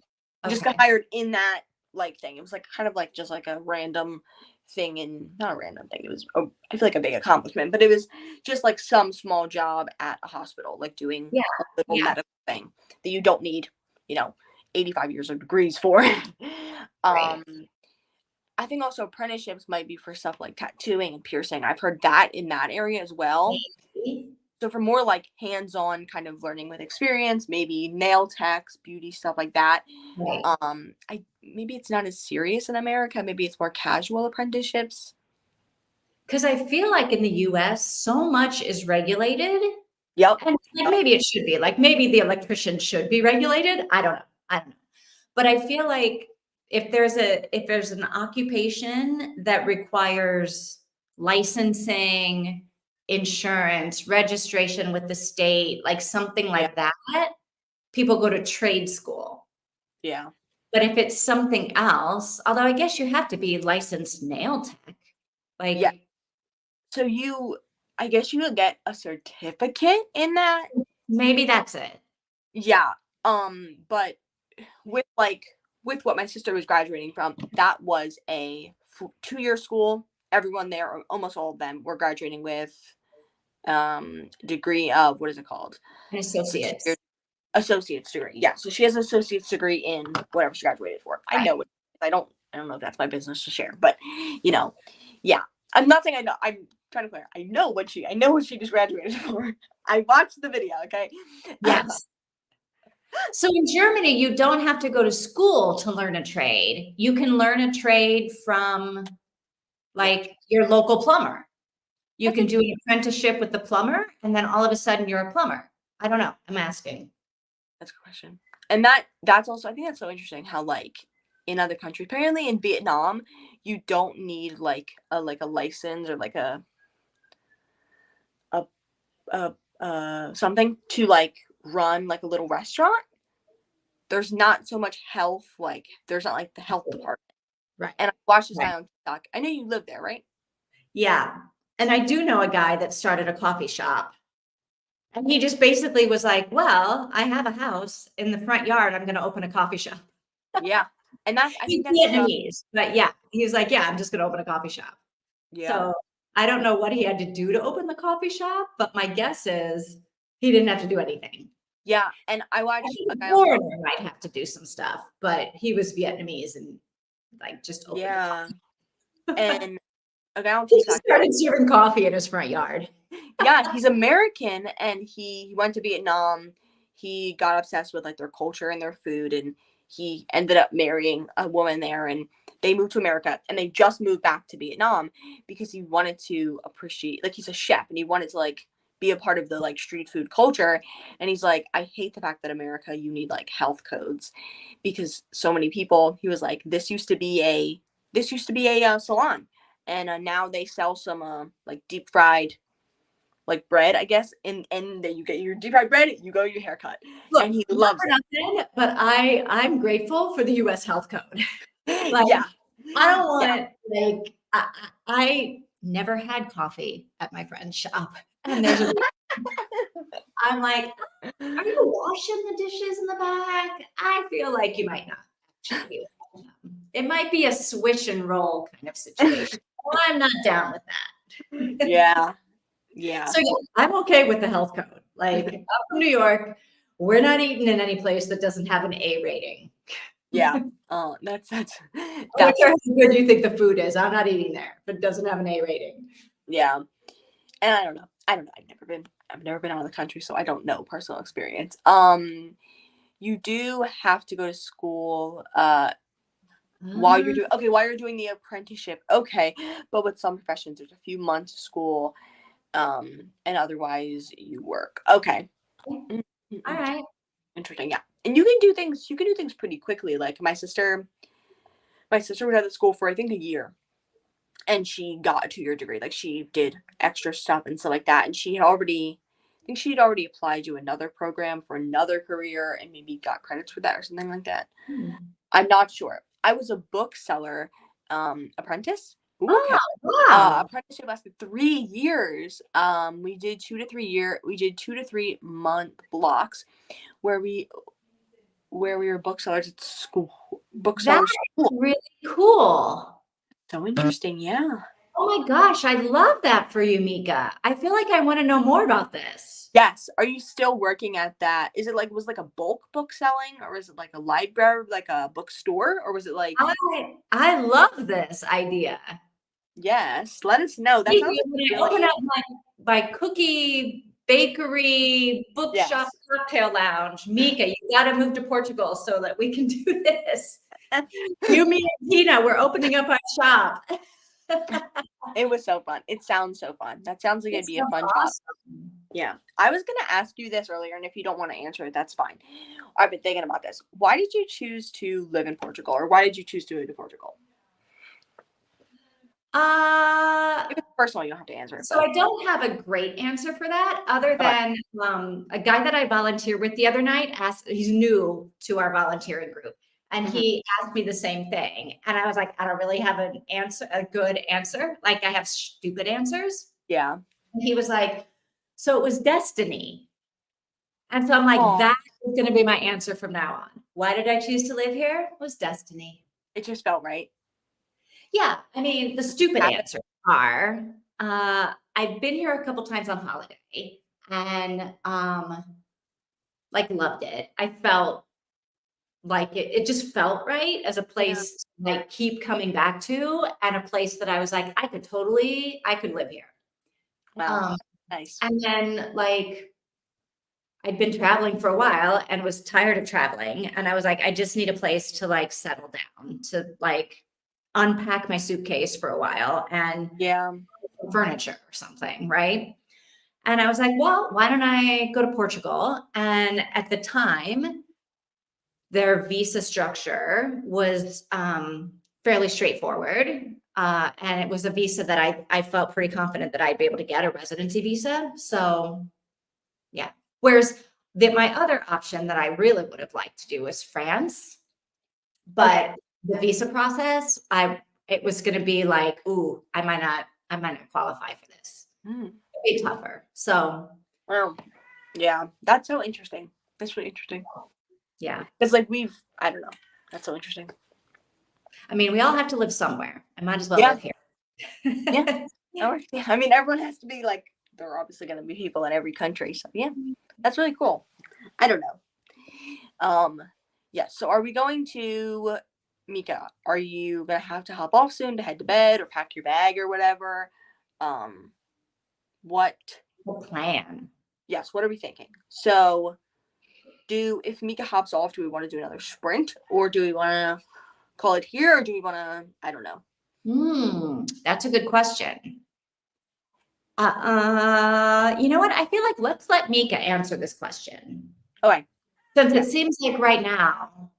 Just got okay. hired in that like thing. It was like kind of like just like a random thing and not a random thing. It was I feel like a big accomplishment, but it was just like some small job at a hospital, like doing Yeah. a little Yeah. medical thing that you don't need, you know, 85 years of degrees for. Right. um I think also apprenticeships might be for stuff like tattooing and piercing. I've heard that in that area as well. Maybe. So for more like hands-on kind of learning with experience, maybe nail techs, beauty stuff like that. Right. I maybe it's not as serious in America. Maybe it's more casual apprenticeships. Because I feel like in the US, so much is regulated. Yep. And like Yep. maybe it should be like maybe the electrician should be regulated. I don't know. I don't know. But I feel like if there's an occupation that requires licensing, insurance, registration with the state, like something Yeah. like that, people go to trade school. Yeah. But if it's something else, although I guess you have to be licensed nail tech, Yeah. like So I guess you would get a certificate in that. maybe that's it. Yeah. But with like with what my sister was graduating from, that was a 2-year school. Everyone there, or almost all of them, were graduating with degree of what is it called? An It's a associate's. 2-year associate's degree. Yeah, so she has an associate's degree in whatever she graduated for. I Right. know it. I don't know if that's my business to share, but you know, yeah. I'm not saying I know. I'm trying to clear. I know what she just graduated for. I watched the video. Okay. Yes. So in Germany, you don't have to go to school to learn a trade. You can learn a trade from Yeah, like your local plumber. You that's can a do an apprenticeship with the plumber, and then all of a sudden you're a plumber. I don't know. I'm asking. that's a good question. And that's also I think that's so interesting how like in other countries, apparently in Vietnam, you don't need like a license or like a something to like run like a little restaurant. There's not so much health, like there's not like the health department. Right. And I watched this Right. guy on TikTok. I know you live there, right? Yeah. And I do know a guy that started a coffee shop. And he just basically was like, well, I have a house in the front yard. I'm going to open a coffee shop. Yeah. And I He's think that's so Vietnamese, but yeah, he was like, yeah, I'm just going to open a coffee shop. yeah. So I don't know what he had to do to open the coffee shop, but my guess is he didn't have to do anything. Yeah. And I I watched a think a guy on foreigner might have to do some stuff, but he was Vietnamese and like just opened a yeah. coffee. And a guy on He just TikTok. started serving coffee in his front yard. Yeah, he's American and he went to Vietnam. He got obsessed with like their culture and their food and he ended up marrying a woman there and they moved to America and they just moved back to Vietnam because he wanted to appreciate like he's a chef and he wanted to like be a part of the like street food culture and he's like I hate the fact that America you need like health codes because so many people he was like this used to be a salon and now they sell some like deep fried like bread, I guess, and then you get your deep fried bread, you go your haircut, Look, and he not loves for nothing, but I'm grateful for the US health code. it. Like, Yeah, I don't yeah, want like I never had coffee at my friend's shop. And there's a reason. I'm like, are you washing the dishes in the back? I feel like you might not actually be washing them. It might be a swish and roll kind of situation. Well, I'm not down with that. Yeah. Yeah. So yeah, I'm okay with the health code. Like I'm from New York, we're not eating in any place that doesn't have an A rating. Yeah. That's I don't that's care how good you think the food is. I'm not eating there if it doesn't have an A rating. yeah. And I don't know. I don't know. I've never been out of the country, so I don't know personal experience. You do have to go to school Ah, while you're doing the apprenticeship. Okay. But with some professions there's a few months of school and otherwise you work. Okay. all Mm-mm. right. Interesting. Yeah. And you can do things pretty quickly. Like my sister was at the school for I think a year and she got a 2-year degree. Like she did extra stuff and stuff like that. And I think she'd already applied to another program for another career and maybe got credits for that or something like that. Hmm. I'm not sure. I was a bookseller apprentice. Ooh, Oh, okay. wow. Apprenticeship lasted 3 years. We did 2 to 3 month blocks where we were booksellers at school. That's Booksellers school. really cool. So interesting. Yeah. Oh my gosh, I love that for you, Mika. I feel like I want to know more about this. Yes. Are you still working at that? Is it like was it like a bulk book selling or is it like a library, like a bookstore, or was it like I love this idea. yes? Let us know. That sounds Maybe like when I open really up my cookie bakery bookshop yes. cocktail lounge, Mika, you got to move to Portugal so that we can do this. You, me, and Tina, we're opening up our shop. It was so fun. It sounds so fun. That sounds like it'd It be a sounds fun job. awesome. Yeah. I was gonna ask you this earlier, and if you don't want to answer it, that's fine. I've been thinking about this. Why did you choose to live in Portugal, or why did you choose to move to Portugal? Uh, If it's personal, you don't have to answer it, so but I don't have a great answer for that other okay. than a guy that I volunteer with the other night asked, he's new to our volunteering group. And Hmm. he asked me the same thing. And I was like, I don't really have an answer, a good answer. Like I have stupid answers. Yeah. And he was like, so it was destiny. And so I'm like, Oh, that is going to be my answer from now on. Why did I choose to live here? It was destiny. it just felt right. Yeah, I mean, the stupid Happened. answers are, I've been here a couple times on holiday and, like, loved it. I felt like it just felt right as a Yeah. place to, like, keep coming back to and a place that I was like, I could live here. Wow. Um, Nice. and then, like, I'd been traveling for a while and was tired of traveling, and I was like, I just need a place to, like, settle down, to, like, unpack my suitcase for a while and Yeah. furniture or something, right? And I was like, well, why don't I go to Portugal? And at the time, their visa structure was fairly straightforward. And it was a visa that I felt pretty confident that I'd be able to get a residency visa. So, yeah. Whereas my other option that I really would have liked to do was France, Okay. but the visa process, it was going to be like, ooh, I might not qualify for this. Mm. It'd be tougher. So, Well, yeah. That's so interesting. That's really interesting. yeah. It's like I don't know. That's so interesting. I mean, we all have to live somewhere. I might as well Yeah. live here. Yeah. Yeah. I mean, everyone has to be like, there are obviously going to be people in every country. So, yeah, that's really cool. I don't know. Yeah. So, are we going to, Mika, are you going to have to hop off soon to head to bed or pack your bag or whatever? Um, what, The plan. yes, what are we thinking? So, if Mika hops off, do we want to do another sprint or do we want to call it here or do we want to, I don't know. That's a good question. You know what? I feel like let's let Mika answer this question. Okay. Since Yeah. it seems like right now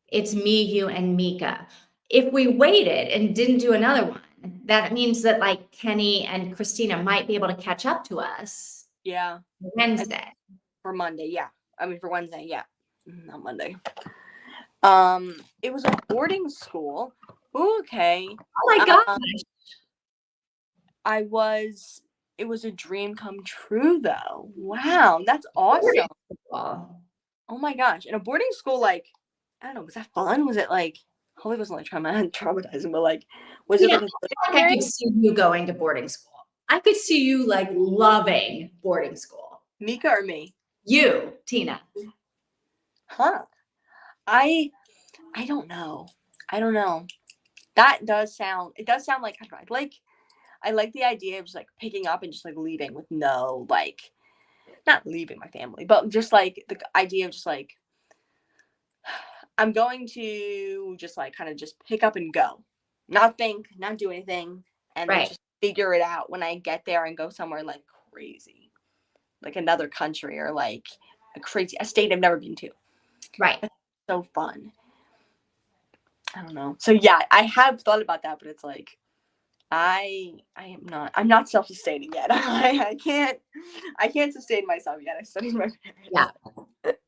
it's me, you, and Mika. If we waited and didn't do another one, that means that like Kenny and Christina might be able to catch up to us Yeah. Wednesday. For Monday, yeah. I mean for Wednesday, yeah. Not Monday. It was a boarding school. Ooh, okay. Oh my gosh. I was it was a dream come true though. Wow, that's Boarding awesome. school. Oh my gosh. In a boarding school, like, I don't know, was that fun? Was it like, hopefully it wasn't like traumatizing, but like, was it Yeah, like I a good feel like I could experience? see you going to boarding school. I could see you like loving boarding school. Mika or me? You, Tina. Huh. I I don't know. I don't know. That does sound it does sound like I don't know, I like the idea of just like picking up and just like leaving with no like not leaving my family, but just like the idea of just like I'm going to just like kind of just pick up and go. Not think, not do anything, and then Right, just figure it out when I get there and go somewhere like crazy. Like another country or like a state I've never been to. right. That's so fun. I don't know. So yeah, I have thought about that, but it's like I'm not self-sustaining yet. I can't sustain myself yet. I studied my Yeah. parents.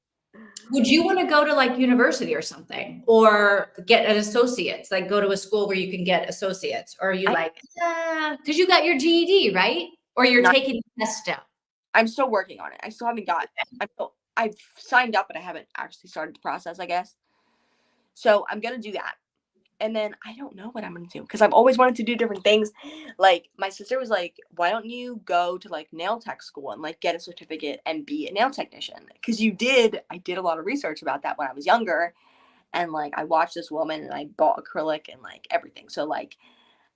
Would you want to go to like university or something or get an associate's, like go to a school where you can get associates? Or are you I like, because you got your GED, right? Or you're not taking the test still? I'm still working on it. I still haven't got I've signed up but I haven't actually started the process, I guess. So I'm gonna do that. And then I don't know what I'm gonna do because I've always wanted to do different things. Like my sister was like, "Why don't you go to like nail tech school and like get a certificate and be a nail technician?" Because you did. I did a lot of research about that when I was younger, and like I watched this woman and I bought acrylic and like everything. So like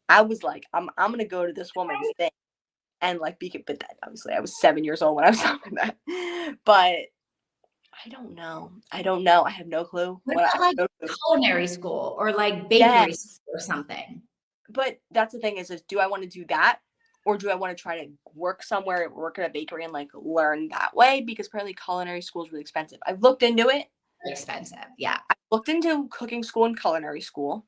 I was like, I'm gonna go to this woman's thing and like be. But that obviously I was 7 years old when I was doing that. But I don't know. I don't know. I have no clue. What What I about have like no clue. culinary school or like bakery school Yes. or something? But that's the thing is do I want to do that or do I want to try to work somewhere, work at a bakery and like learn that way? Because apparently culinary school is really expensive. I've looked into it. Very expensive. Yeah. I looked into cooking school and culinary school.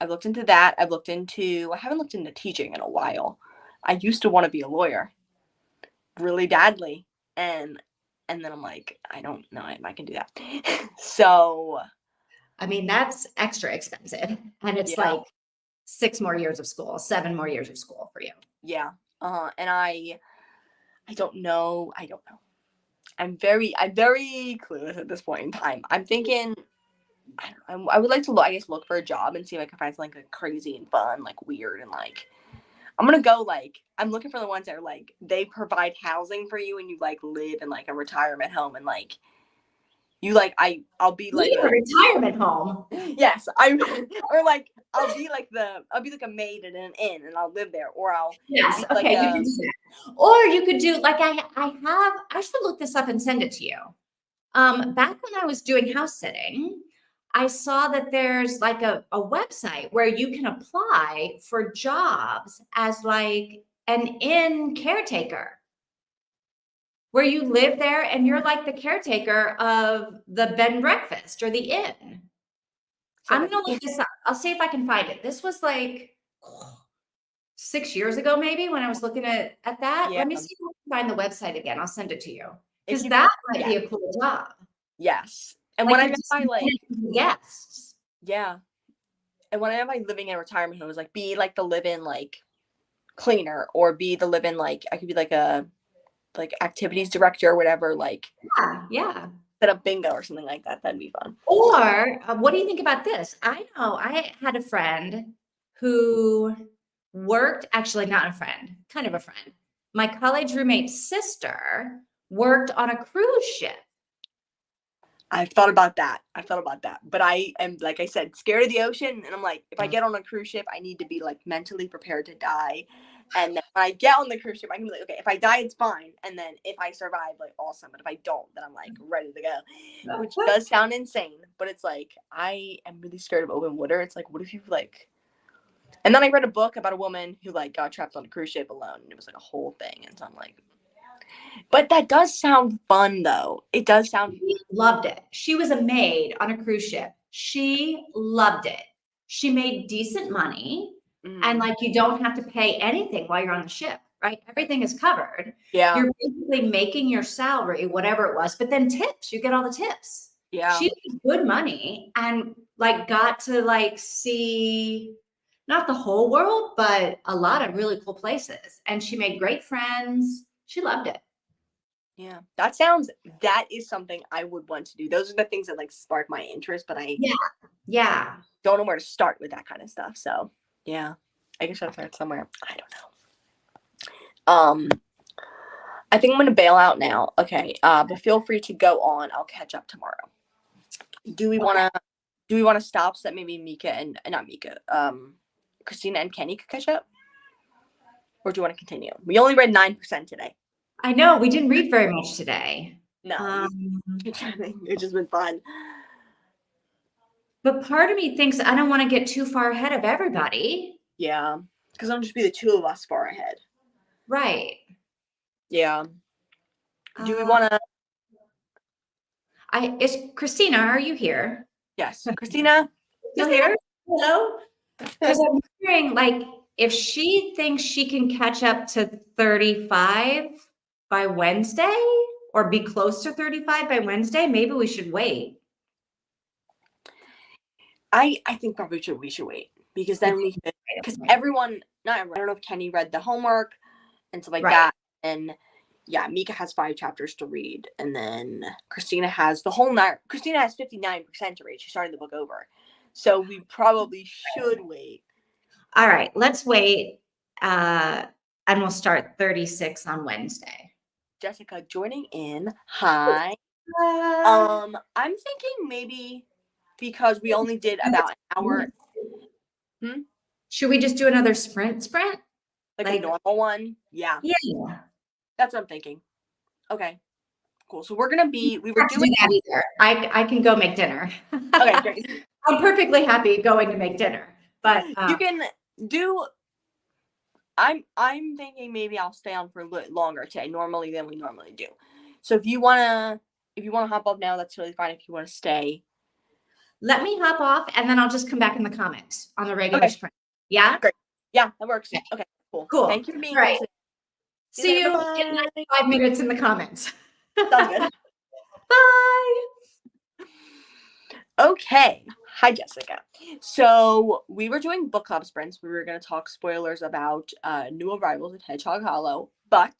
I've looked into that. I haven't looked into teaching in a while. I used to want to be a lawyer really badly. And then I'm like, I don't know if I can do that. So I mean, that's extra expensive. And it's yeah, like 6 more years of school, 7 more years of school for you. yeah. And I don't know. I don't know. I'm very clueless at this point in time. I'm thinking I would like to look, I guess look for a job and see if I can find something like crazy and fun, like weird and like I'm gonna go like I'm looking for the ones that are like they provide housing for you and you like live in like a retirement home and like you like I'll be You like need a a retirement home. yes I'm or like I'll be like a maid in an inn and I'll live there or I'll Yes. be like Okay. You can a do that. Or you could do like I should look this up and send it to you. Back when I was doing house sitting, I saw that there's like a website where you can apply for jobs as like an inn caretaker, where you live there and you're like the caretaker of the bed and breakfast or the inn. sounds I'm like gonna look this up. I'll see if I can find it. This was like 6 years ago, maybe when I was looking at that. yeah Let me see if I can find the website again. I'll send it to you if because you that might yeah be a cool job. yes and Like when I you're meant just by like guests. yeah and when I meant by living in a retirement home, it was like be like the live-in like cleaner or be the live-in like I could be like a like activities director or whatever, like Yeah, yeah. set up bingo or something like that. That'd be fun. Or what do you think about this? I know I had a friend who worked, actually, not a friend, kind of a friend. My college roommate's sister worked on a cruise ship. I've thought about that. I've thought about that. But I am, like I said, scared of the ocean. And I'm like, if I get on a cruise ship, I need to be like mentally prepared to die. And then when I get on the cruise ship, I can be like, okay, if I die, it's fine. And then if I survive, like awesome. But if I don't, then I'm like ready to go. Which does sound insane. But it's like, I am really scared of open water. It's like, what if you like and then I read a book about a woman who like got trapped on a cruise ship alone. And it was like a whole thing. And so I'm like, but that does sound fun though. It does sound She loved it. She was a maid on a cruise ship. She loved it. She made decent money, and mm, like you don't have to pay anything while you're on the ship, right? Everything is covered. yeah, You're basically making your salary, whatever it was, but then tips, you get all the tips. yeah. She made good money and like got to like see not the whole world, but a lot of really cool places. And she made great friends. She loved it. Yeah, that is something I would want to do. Those are the things that like spark my interest, but I Yeah. Yeah. don't know where to start with that kind of stuff. So yeah, I guess I'll start somewhere. I don't know. I think I'm gonna bail out now. Okay. But feel free to go on. I'll catch up tomorrow. Do we wanna stop so that maybe Mika and not Mika, Christina and Kenny could catch up? Or do you want to continue? We only read 9% today. I know we didn't read very much today. No, it's just been fun. But part of me thinks I don't want to get too far ahead of everybody. Yeah, because it'll just be the two of us far ahead. Right. Yeah. Do we want to? Is Christina, are you here? Yes, Christina. Still here? Hello? Because I'm wondering, like, if she thinks she can catch up to 35 by Wednesday or be close to 35 by Wednesday, maybe we should wait. I think probably we should wait because then because everyone, not everyone, I don't know if Kenny read the homework and stuff like that. And yeah, Mika has 5 chapters to read, and then Christina has the whole night. Christina has 59% to read. She started the book over, so we probably should wait. All right, let's wait, and we'll start 36 on Wednesday. Jessica joining in. Hi. I'm thinking maybe because we only did about an hour. Should we just do another sprint? Like a normal one? Yeah. Yeah. That's what I'm thinking. Okay. Cool. So we're gonna be we were doing that either. I can go make dinner. Okay, great. I'm perfectly happy going to make dinner. But you can do I'm thinking maybe I'll stay on for a little longer today, normally than we normally do. So if you wanna hop up now, that's really fine. If you wanna stay. Let me hop off and then I'll just come back in the comments on the regular sprint. Yeah? Great. Yeah, that works. Okay, cool. Cool. Thank you for being here. See you in like 5 minutes in the comments. Sounds good. Bye. Okay. Hi, Jessica. So we were doing book club sprints. We were going to talk spoilers about new arrivals at Hedgehog Hollow, but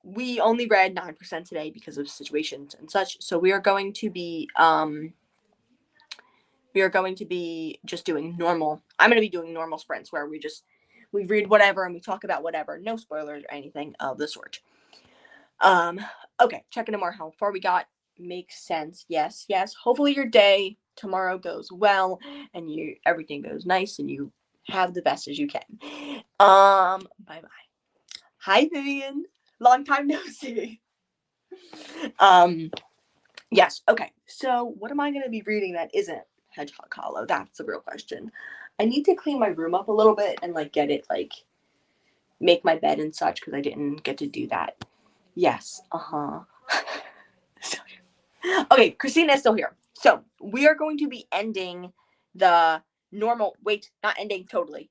we only read 9% today because of situations and such. So we are going to be just doing normal. I'm going to be doing normal sprints where we read whatever and we talk about whatever. No spoilers or anything of the sort. Okay, checking tomorrow how far we got. Makes sense. Yes. Hopefully your day tomorrow goes well and everything goes nice and you have the best as you can. Bye. Hi Vivian. Long time no see. Yes, okay. So what am I gonna be reading that isn't Hedgehog Hollow? That's the real question. I need to clean my room up a little bit and like get it like make my bed and such because I didn't get to do that. Yes. Okay, Christina is still here. So we are going to be ending the normal, not ending totally,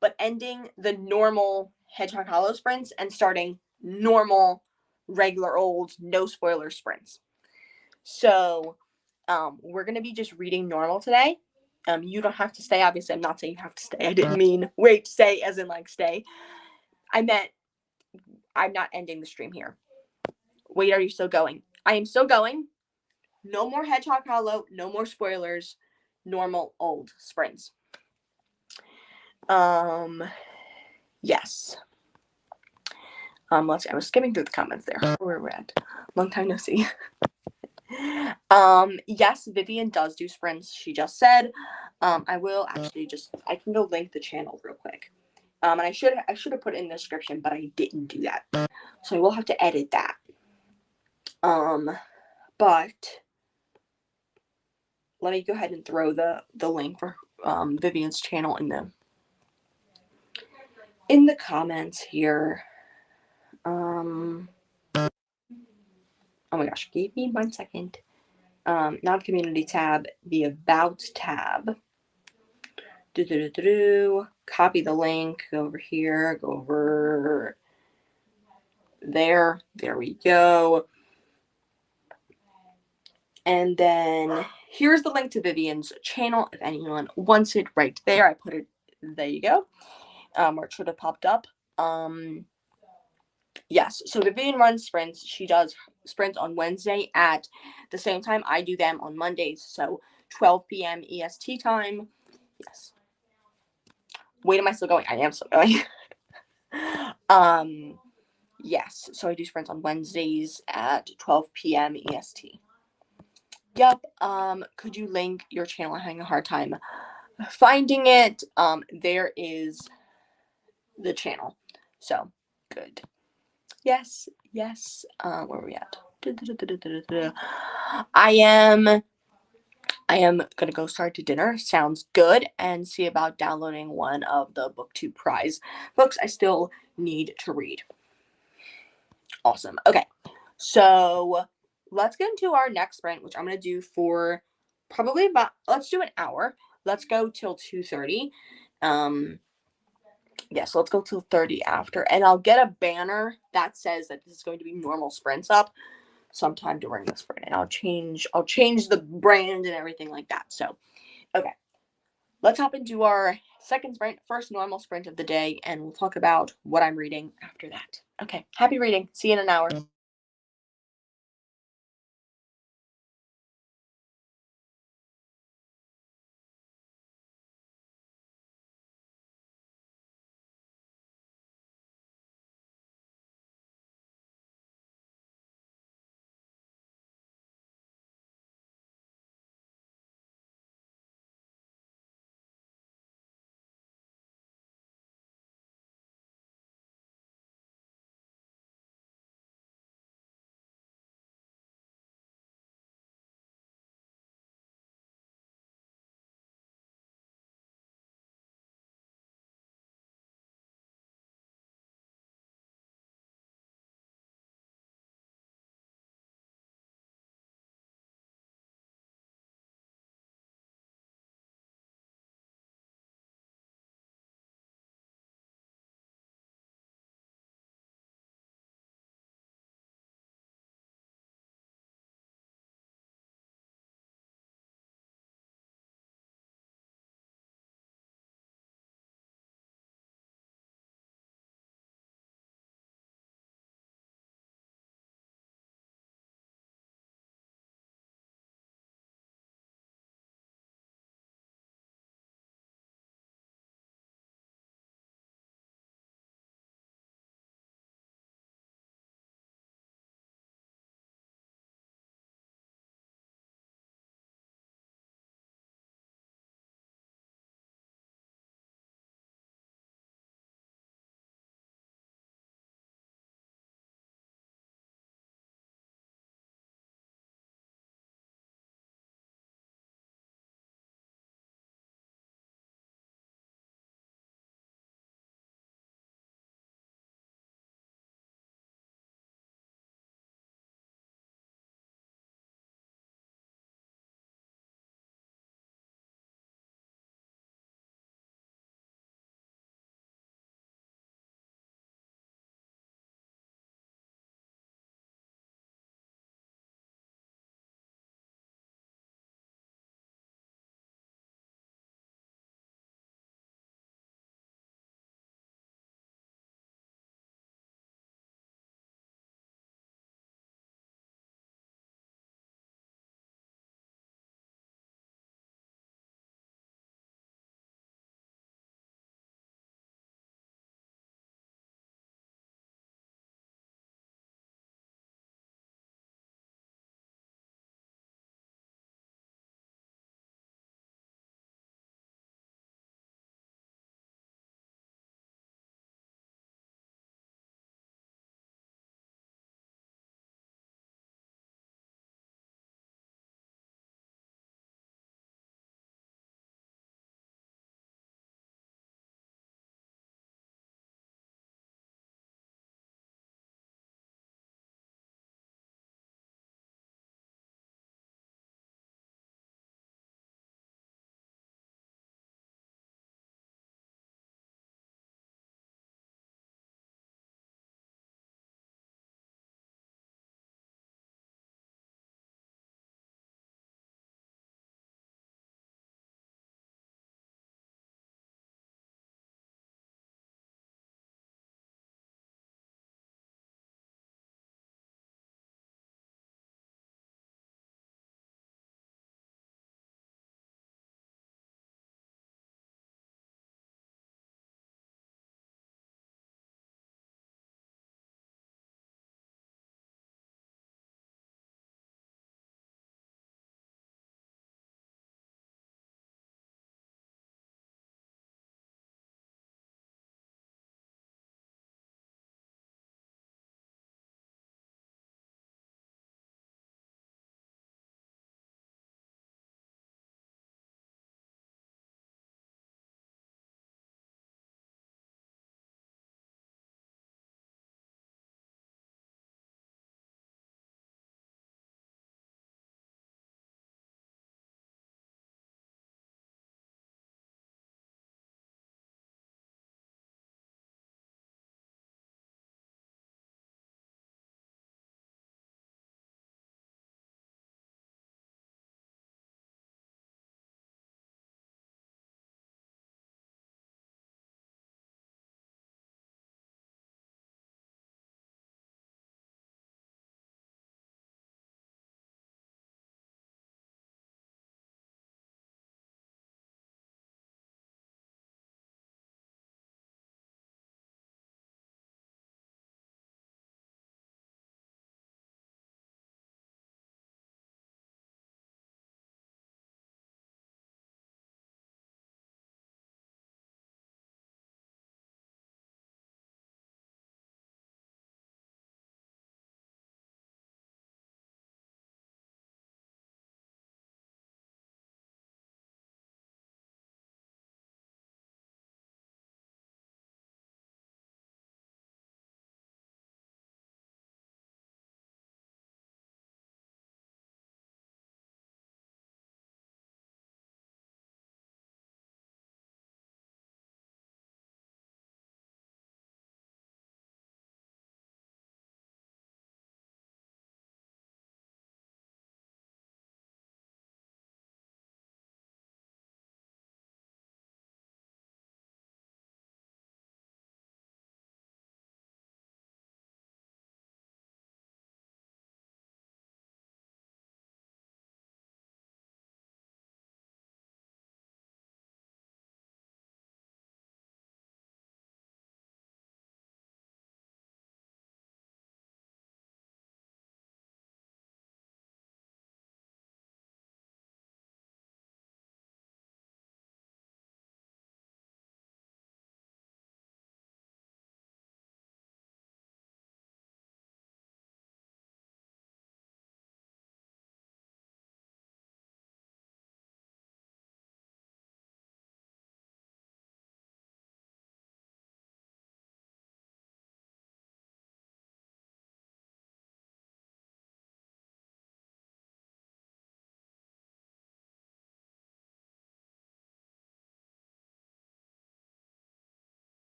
but ending the normal Hedgehog Hollow sprints and starting normal, regular old, no spoiler sprints. So we're going to be just reading normal today. You don't have to stay. Obviously, I'm not saying you have to stay. I didn't mean stay as in like stay. I meant I'm not ending the stream here. Wait, are you still going? I am still going. No more Hedgehog Hollow, no more spoilers, normal old sprints. Yes. Let's see. I was skimming through the comments there. Where we're at. Long time no see. Yes, Vivian does do sprints. She just said. I will actually I can go link the channel real quick. And I should have put it in the description, but I didn't do that. So I will have to edit that. But let me go ahead and throw the link for Vivian's channel in the comments here. Oh my gosh, give me 1 second. Not community tab, the about tab. Copy the link, go over here, go over there. There we go. And then here's the link to Vivian's channel if anyone wants it right there. I put it, there you go. Or it should have popped up. Yes, so Vivian runs sprints. She does sprints on Wednesday at the same time I do them on Mondays. So 12 p.m. EST time. Yes. Wait, am I still going? I am still going. Yes, so I do sprints on Wednesdays at 12 p.m. EST. Yep. Could you link your channel? I'm having a hard time finding it. There is the channel. So good. Yes, yes. Where are we at? I am gonna go start to dinner. Sounds good, and see about downloading one of the BookTube prize books I still need to read. Awesome. Okay, so let's get into our next sprint, which I'm gonna do for probably about, let's do an hour. Let's go till 2:30. Yes, let's go till 30 after, and I'll get a banner that says that this is going to be normal sprints up sometime during the sprint, and I'll change the brand and everything like that. So, okay, let's hop into our second sprint, first normal sprint of the day, and we'll talk about what I'm reading after that. Okay, happy reading. See you in an hour.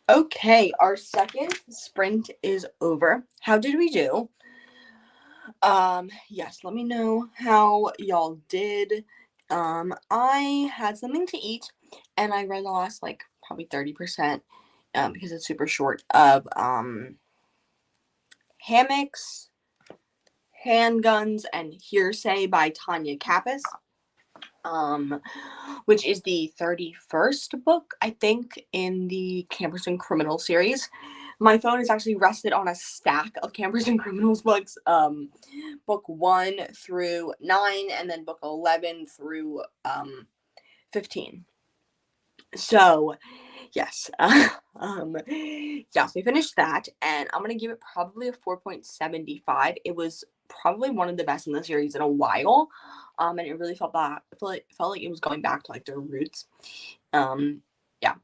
Okay, our second sprint is over. How did we do? Yes, let me know how y'all did. I had something to eat, and I read the last like probably 30%, because it's super short, of Hammocks, Handguns, and Hearsay by Tanya Kappas. um, which is the 31st book, I think, in the Campers and Criminals series. My phone is actually rested on a stack of Campers and Criminals books, book 1 through 9, and then book 11 through 15. So, yes, yes, we finished that, and I'm gonna give it probably a 4.75. It was probably one of the best in the series in a while, and it really felt like it was going back to like their roots. Yeah,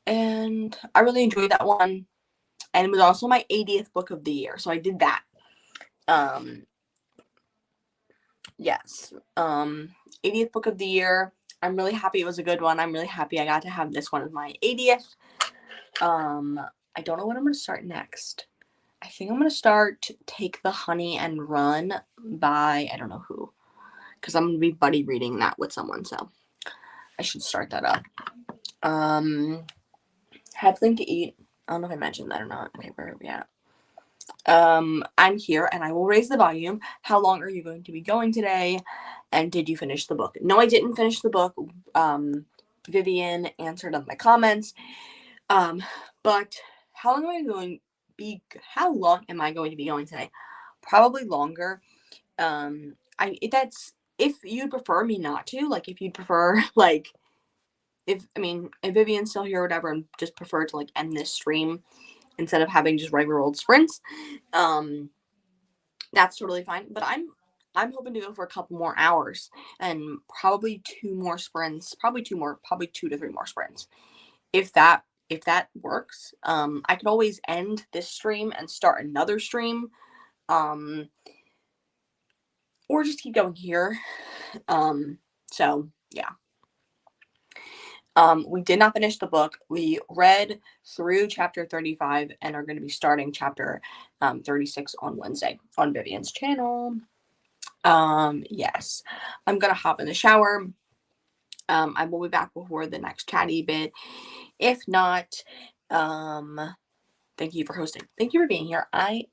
and I really enjoyed that one, and it was also my 80th book of the year, so I did that. Um, yes, 80th book of the year. I'm really happy it was a good one. I'm really happy I got to have this one as my 80th. I don't know what I'm going to start next. I think I'm going to start Take the Honey and Run by, I don't know who, because I'm going to be buddy reading that with someone, so I should start that up. Had something to eat. I don't know if I mentioned that or not. Okay, where are we at? I'm here and I will raise the volume. How long are you going to be going today? And did you finish the book? No, I didn't finish the book. Vivian answered on my comments. But how long am I going to be going today? Probably longer. That's if you'd prefer me not to, like if you'd prefer like if Vivian's still here or whatever and just prefer to like end this stream instead of having just regular old sprints, that's totally fine. But I'm hoping to go for a couple more hours and probably 2 to 3 more sprints. If that works, I could always end this stream and start another stream, or just keep going here. So yeah. We did not finish the book. We read through chapter 35 and are going to be starting chapter 36 on Wednesday on Vivian's channel. Yes, I'm gonna hop in the shower. I will be back before the next chatty bit. If not, thank you for hosting. Thank you for being here. I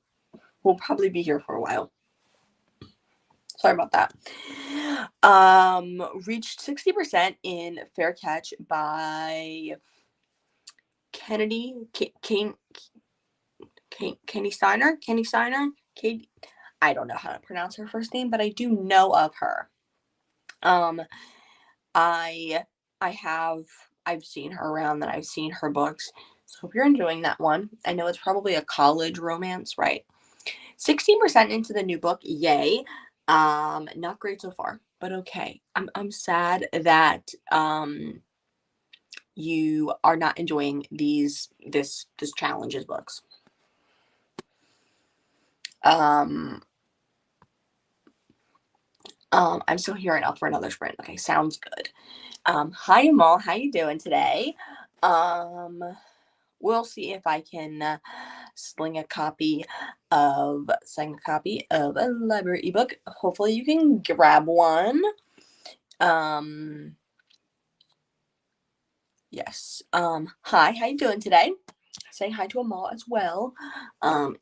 will probably be here for a while. Sorry about that. Reached 60% in Fair Catch by Kennedy Kenny Steiner. Kate. I don't know how to pronounce her first name, but I do know of her. I've seen her around, and I've seen her books. So if you're enjoying that one, I know it's probably a college romance, right? 16% into the new book, yay. Not great so far, but okay. I'm sad that you are not enjoying this challenges books. I'm still here and up for another sprint. Okay, sounds good. Hi Amal, how you doing today? We'll see if I can sling a copy of a library ebook. Hopefully you can grab one. Yes. Hi, how you doing today? Say hi to Amal as well.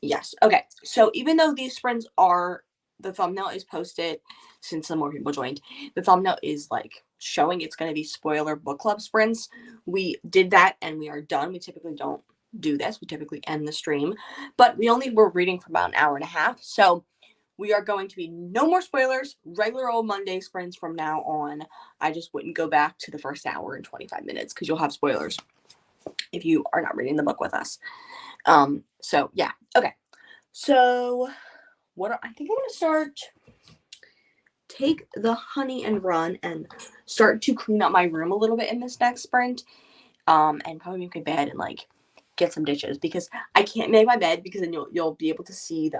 Yes. Okay. So even though these sprints are, the thumbnail is posted since some more people joined, the thumbnail is like showing it's going to be spoiler book club sprints. We did that and we are done. We typically don't do this. We typically end the stream, but we only were reading for about an hour and a half. So we are going to be no more spoilers, regular old Monday sprints from now on. I just wouldn't go back to the first hour and 25 minutes because you'll have spoilers if you are not reading the book with us. So yeah. Okay. So I think I'm going to start Take the Honey and Run and start to clean up my room a little bit in this next sprint. And probably make my bed and like get some dishes because I can't make my bed because then you'll be able to see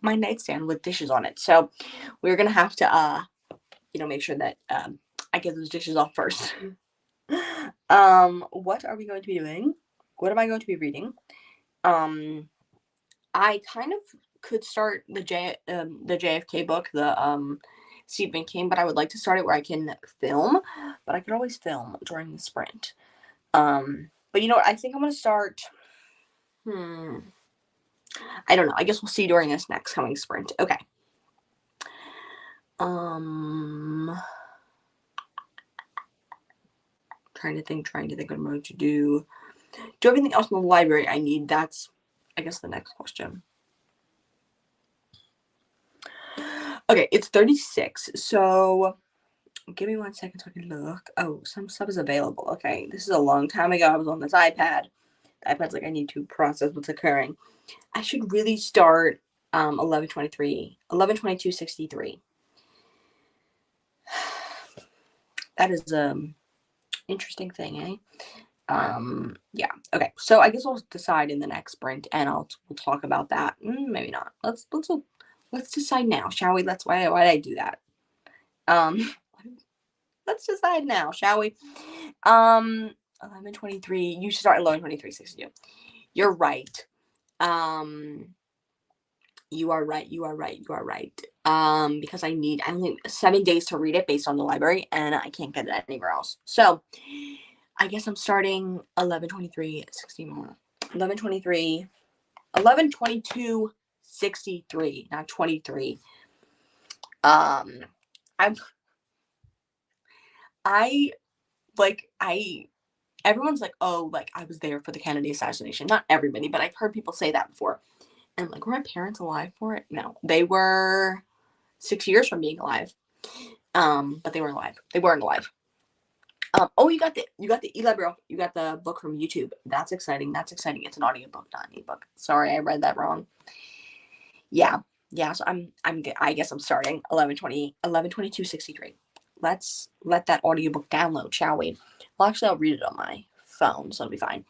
my nightstand with dishes on it. So we're gonna have to make sure that I get those dishes off first. What are we going to be doing? What am I going to be reading? Um, I kind of could start the JFK book, the Stephen King, but I would like to start it where I can film, but I could always film during the sprint. But you know what? I think I'm gonna start. Hmm. I don't know. I guess we'll see during this next coming sprint. Okay. Um. Trying to think what I'm going to do. Do you have anything else in the library I need? That's, I guess, the next question. Okay, it's 36. So give me 1 second so I can look. Oh, some stuff is available. Okay, this is a long time ago. I was on this iPad. The iPad's like, I need to process what's occurring. I should really start 1123, 112263. That is interesting thing, eh? Yeah. Okay. So I guess we'll decide in the next sprint, and we'll talk about that. Maybe not. Let's decide now, shall we? Why did I do that? Um, let's decide now, shall we? 1123. You should start 112362. You're right. Um, you are right. You are right. You are right. Because I only 7 days to read it based on the library, and I can't get it anywhere else. So I guess I'm starting 1123 60 more. 1123 1122 63, not 23. Um I'm I I everyone's like, "Oh, like I was there for the Kennedy assassination." Not everybody, but I've heard people say that before. And I'm like, "Were my parents alive for it?" No. They were 6 years from being alive. But they weren't alive. They weren't alive. Oh, you got the e-library. You got the book from YouTube. That's exciting. That's exciting. It's an audiobook, not an ebook. Sorry, I read that wrong. Yeah. Yeah, so I guess I'm starting 1120 1122 63. Let's let that audiobook download, shall we? Well, actually, I'll read it on my phone, so it'll be fine.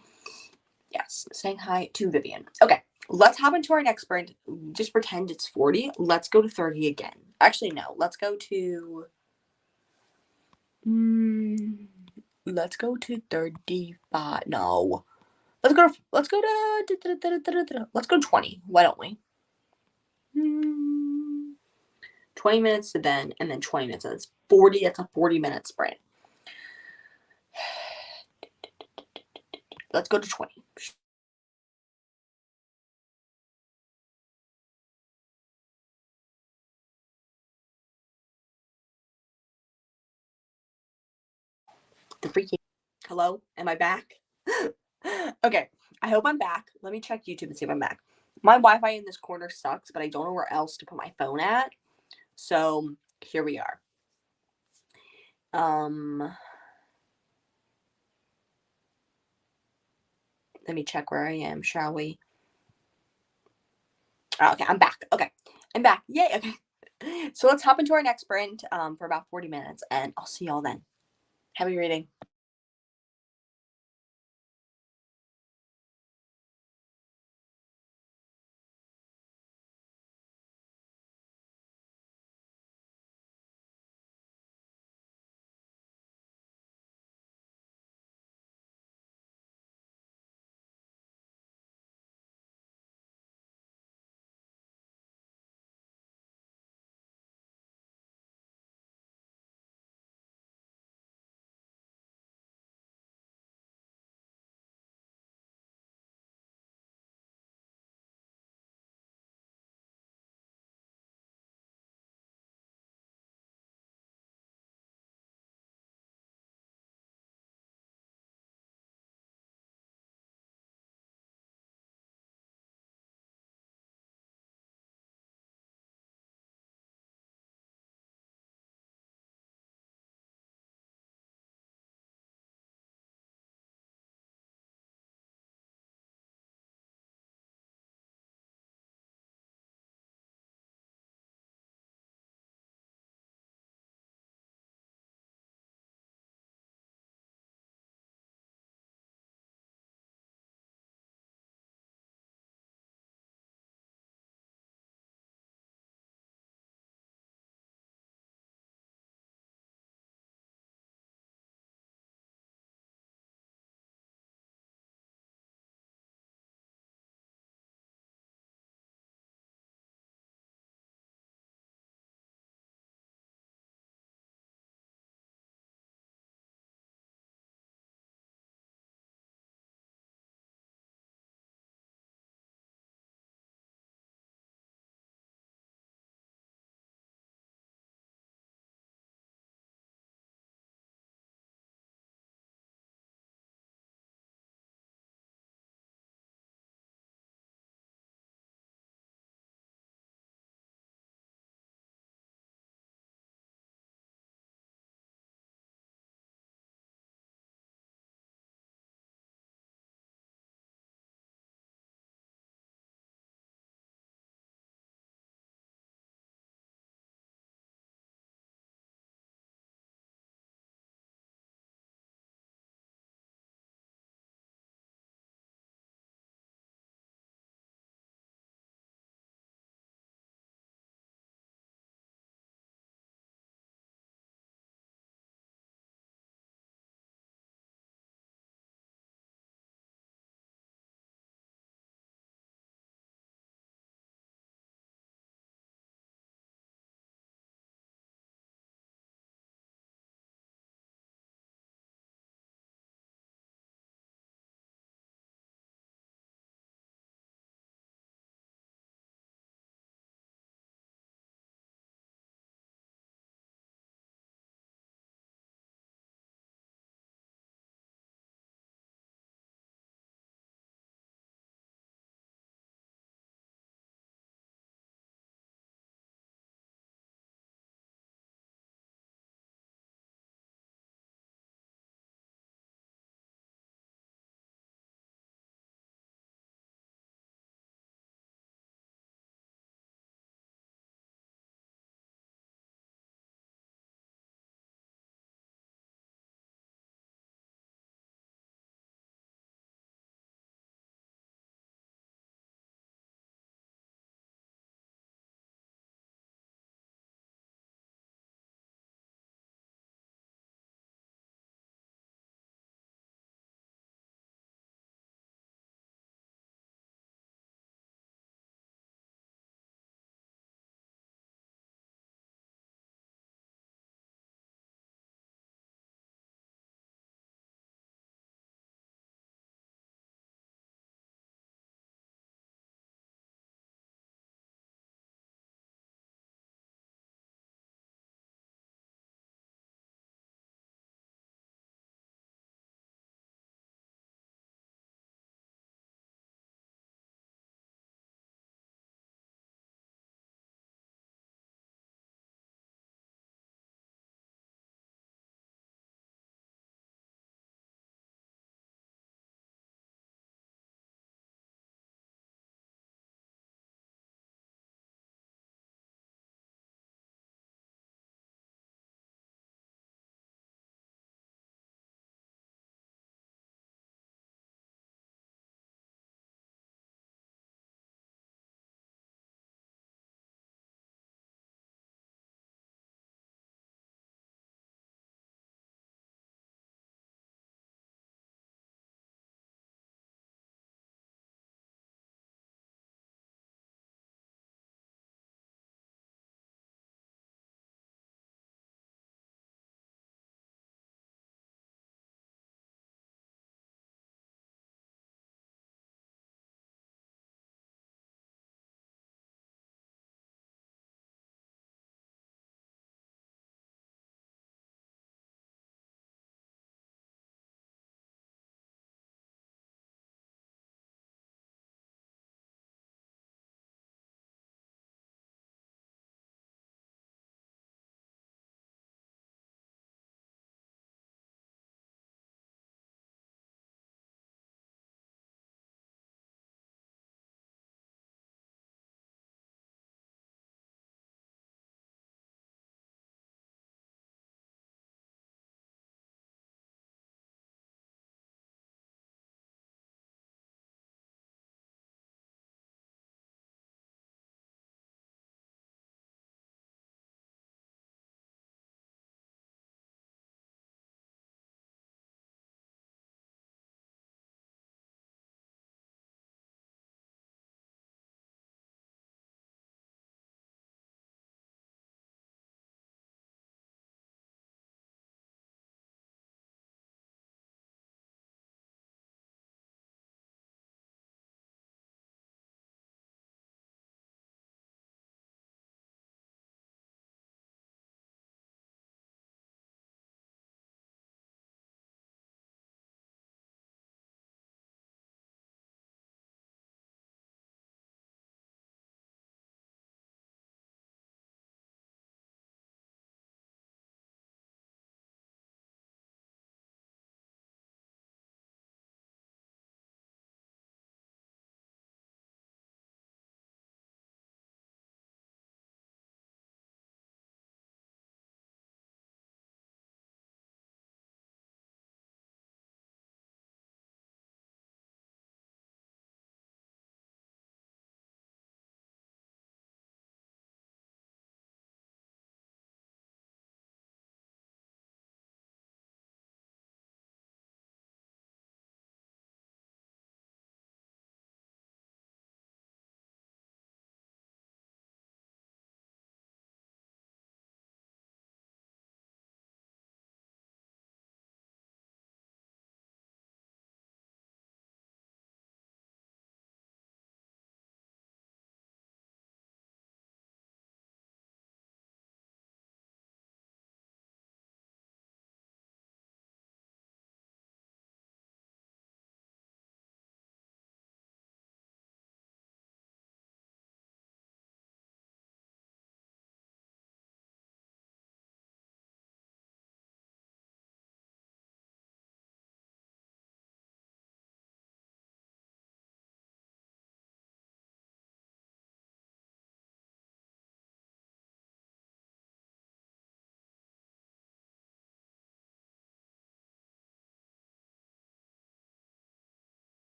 Yes, saying hi to Vivian. Okay, let's hop into our next sprint. Just pretend it's 40. Let's go to 30 again. Actually, no. Let's go to. Let's go to 35. No. Let's go to 20. Why don't we? 20 minutes to then, and then 20 minutes. That's 40. That's a 40-minute sprint. Let's go to 20. The freaking. Hello? Am I back? Okay. I hope I'm back. Let me check YouTube and see if I'm back. My Wi-Fi in this corner sucks, but I don't know where else to put my phone at. So here we are. Let me check where I am, shall we? Oh, okay, I'm back. Okay, I'm back. Yay. Okay. So let's hop into our next sprint for about 40 minutes, and I'll see y'all then. Happy reading.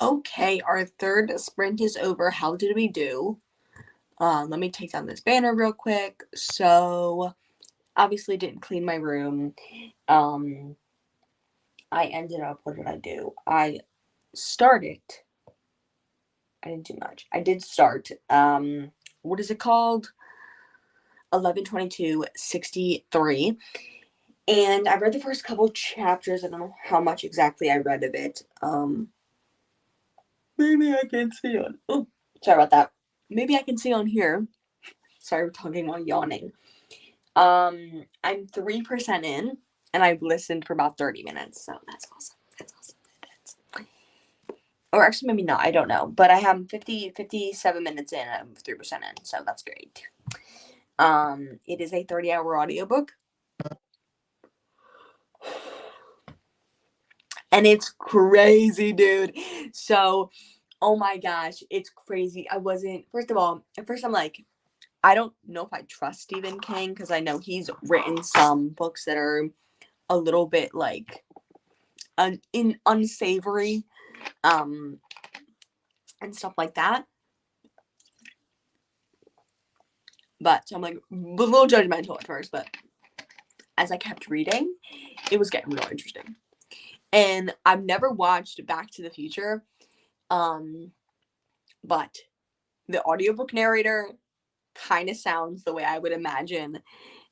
Okay, our third sprint is over. How did we do? Let me take down this banner real quick. So, obviously didn't clean my room. I ended up, what did I do? I started. I didn't do much. I did start. What is it called? 11/22/63. And I read the first couple chapters. I don't know how much exactly I read of it. Maybe I can see on. Oh, sorry about that. Maybe I can see on here. Sorry, we're talking while yawning. I'm 3% in, and I've listened for about 30 minutes, so that's awesome. That's awesome. Or actually, maybe not. I don't know. But I have 57 minutes in, and I'm 3% in, so that's great. It is a 30-hour audiobook. And it's crazy, dude. So, oh my gosh, it's crazy. First of all, at first I'm like, I don't know if I trust Stephen King because I know he's written some books that are a little bit like unsavory, and stuff like that. But so I'm like a little judgmental at first, but as I kept reading, it was getting real interesting. And I've never watched Back to the Future, but the audiobook narrator kind of sounds the way I would imagine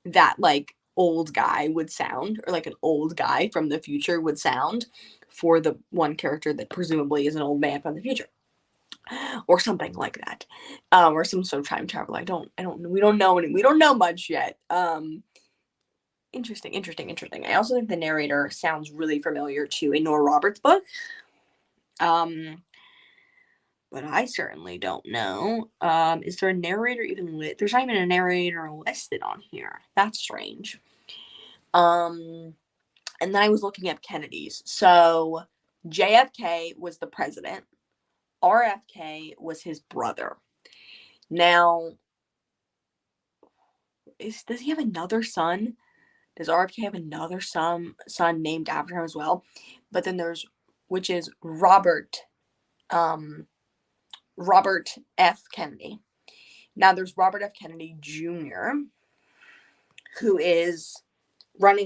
that like old guy would sound, or like an old guy from the future would sound for the one character that presumably is an old man from the future. Or something like that. Or some sort of time travel. We don't know much yet. Interesting. I also think the narrator sounds really familiar to a Nora Roberts book. But I certainly don't know. Is there a narrator even there's not even a narrator listed on here. That's strange. And then I was looking at Kennedy's. So JFK was the president. RFK was his brother. Now, does he have another son? Does RFK have another son named after him as well? But then which is Robert F. Kennedy. Now there's Robert F. Kennedy Jr., who is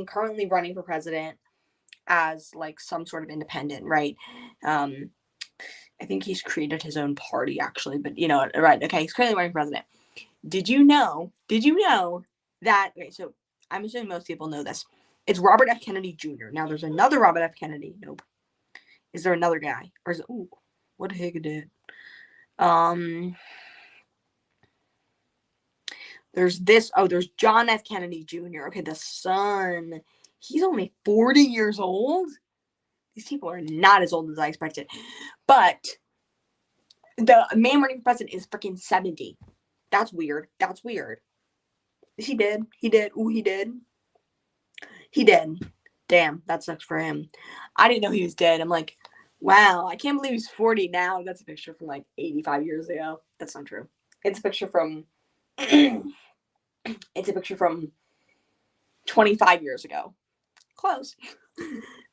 currently running for president as like some sort of independent, right? I think he's created his own party actually, but right? Okay, he's currently running for president. Did you know that? Okay, so I'm assuming most people know this. It's Robert F. Kennedy Jr. Now there's another Robert F. Kennedy. Nope. Is there another guy, or is it? Ooh, what the heck it did? There's John F. Kennedy Jr. Okay, the son. He's only 40 years old. These people are not as old as I expected. But the man running for president is freaking 70. That's weird. He did. Ooh, he did. Damn, that sucks for him. I didn't know he was dead. I'm like, wow, I can't believe he's 40 now. That's a picture from like 85 years ago. That's not true. It's a picture from 25 years ago. Close.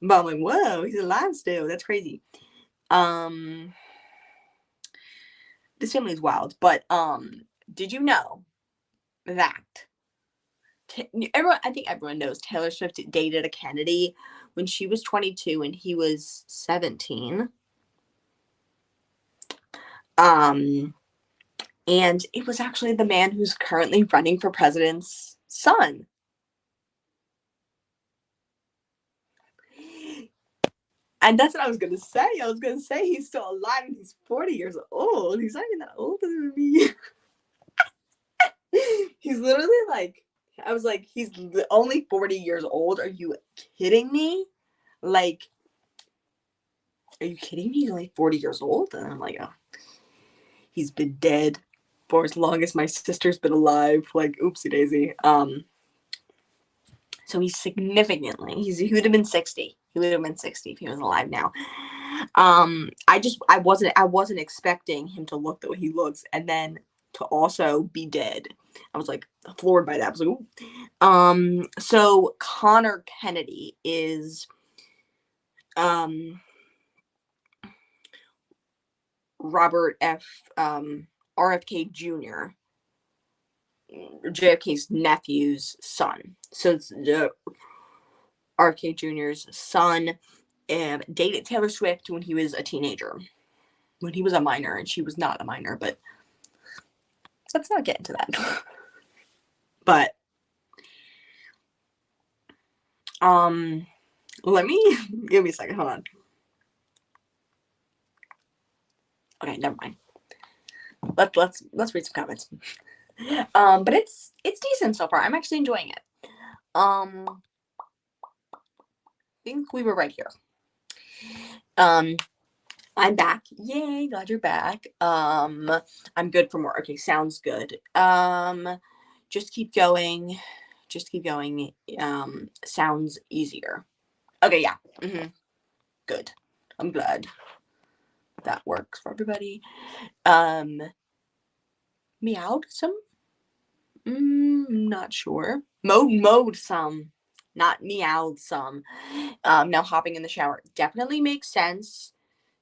But I'm like, whoa, he's alive still. That's crazy. This family is wild. But did you know that I think everyone knows Taylor Swift dated a Kennedy when she was 22 and he was 17. And it was actually the man who's currently running for president's son. And that's what I was going to say. I was going to say he's still alive and he's 40 years old. He's not even that older than me. He's literally like, I was like, he's only 40 years old. Are you kidding me? Like, are you kidding me? He's only 40 years old? And I'm like, oh, he's been dead for as long as my sister's been alive. Like, oopsie daisy. So he's significantly, he would have been 60. He would have been 60 if he was alive now. I wasn't expecting him to look the way he looks and then to also be dead. I was like floored by that. I was like, ooh. So Connor Kennedy is Robert RFK Jr., JFK's nephew's son. So it's RFK Jr.'s son dated Taylor Swift when he was a teenager, when he was a minor, and she was not a minor, but let's not get into that. But let me give me a second. Hold on. Okay, never mind. Let's read some comments. But it's decent so far. I'm actually enjoying it. I think we were right here. I'm back. Yay, glad you're back. I'm good for more. Okay, sounds good. Just keep going. Just keep going. Sounds easier. Okay, yeah. Good. I'm glad that works for everybody. Meowed some? Not sure. Mowed some. Not meowed some. Now hopping in the shower definitely makes sense.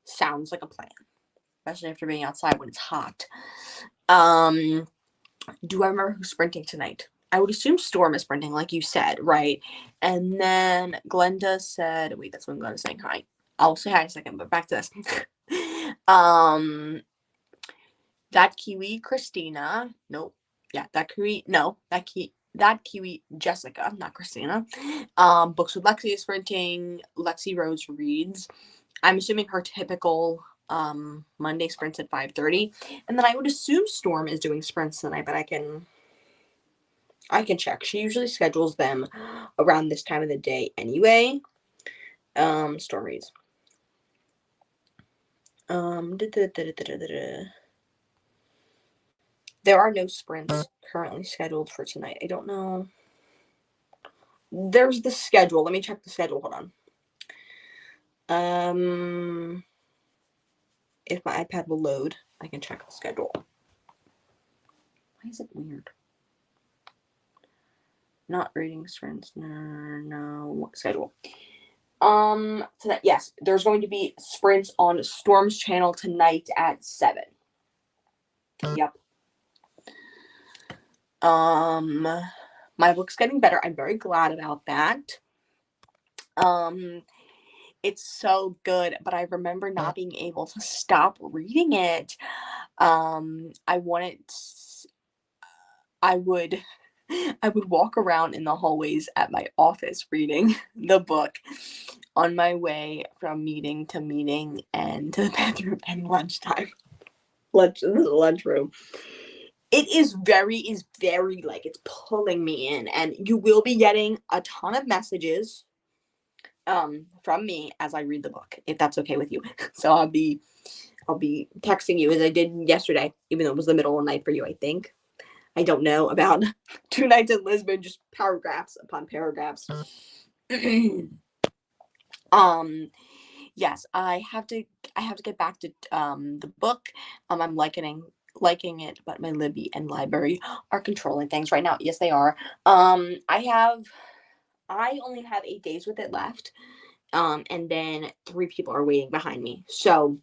Sounds like a plan. Especially after being outside when it's hot. Do I remember who's sprinting tonight? I would assume Storm is sprinting, like you said, right? And then Glenda said, wait, that's when Glenda's saying hi. I'll say hi in a second, but back to this. That Kiwi, Christina. Nope. Yeah, that Kiwi, no. That Kiwi, Jessica, not Christina. Books with Lexi is sprinting. Lexi Rose reads. I'm assuming her typical Monday sprints at 5:30. And then I would assume Storm is doing sprints tonight, but I can check. She usually schedules them around this time of the day anyway. Storm reads. There are no sprints currently scheduled for tonight. I don't know. There's the schedule. Let me check the schedule. Hold on. If my iPad will load, I can check the schedule. Why is it weird? Not reading sprints. No. Schedule. Tonight, yes, there's going to be sprints on Storm's channel tonight at 7. Yep. My book's getting better. I'm very glad about that. It's so good, but I remember not being able to stop reading it. I would walk around in the hallways at my office reading the book on my way from meeting to meeting and to the bathroom and lunchtime. Lunchroom. It is very like it's pulling me in, and you will be getting a ton of messages from me as I read the book, if that's okay with you. So I'll be texting you as I did yesterday, even though it was the middle of the night for you, I think. I don't know about 2 nights in Lisbon, just paragraphs upon paragraphs. Yes, I have to get back to the book. I'm liking it, but my Libby and library are controlling things right now. Yes, they are. I only have 8 days with it left. And then 3 people are waiting behind me. So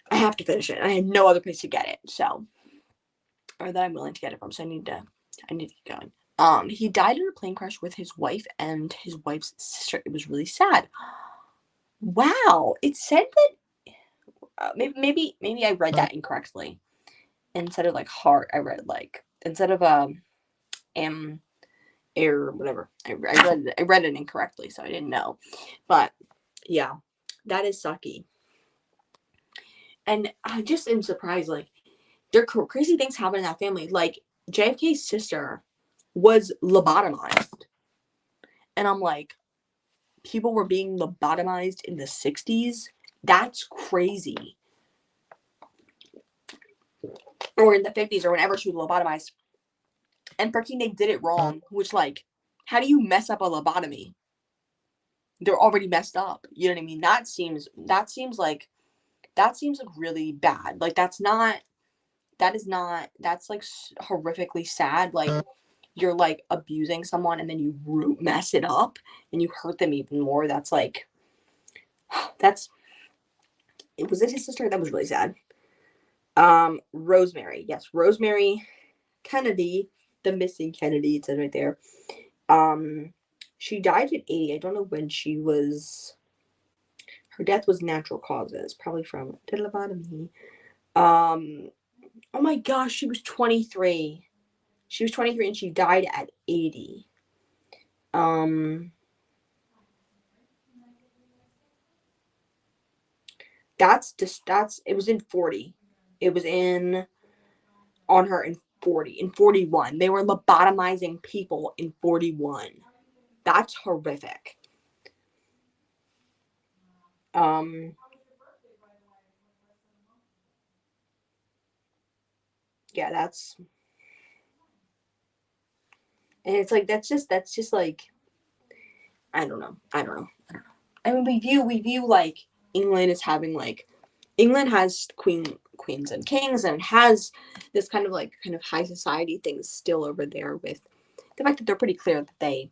I have to finish it. I had no other place to get it. So, or that I'm willing to get it from. So I need to keep going. He died in a plane crash with his wife and his wife's sister. It was really sad. Wow. It said that maybe I read that incorrectly. Instead of like heart, I read like instead of air, whatever. I read it incorrectly, so I didn't know. But yeah, that is sucky. And I just am surprised, like, there are crazy things happen in that family. Like, JFK's sister was lobotomized. And I'm like, people were being lobotomized in the 60s? That's crazy. Or in the 50s, or whenever she was lobotomized. And freaking they did it wrong, which, like, how do you mess up a lobotomy? They're already messed up. You know what I mean? That seems like really bad. Like, that's like horrifically sad. Like, you're like abusing someone and then you mess it up and you hurt them even more. That's Was it his sister? That was really sad. Rosemary. Yes, Rosemary Kennedy, the missing Kennedy. It says right there. She died at 80. I don't know when she was. Her death was natural causes, probably from lobotomy. Oh my gosh, she was 23. She was 23 and she died at 80. Um, it was in 40. It was in on her in 40, in 41. They were lobotomizing people in 41. That's horrific. Um, yeah, and it's like that's just like I don't know. I don't know. I don't know. I mean, we view like England as having like England has queens and kings and has this kind of high society thing still over there with the fact that they're pretty clear that they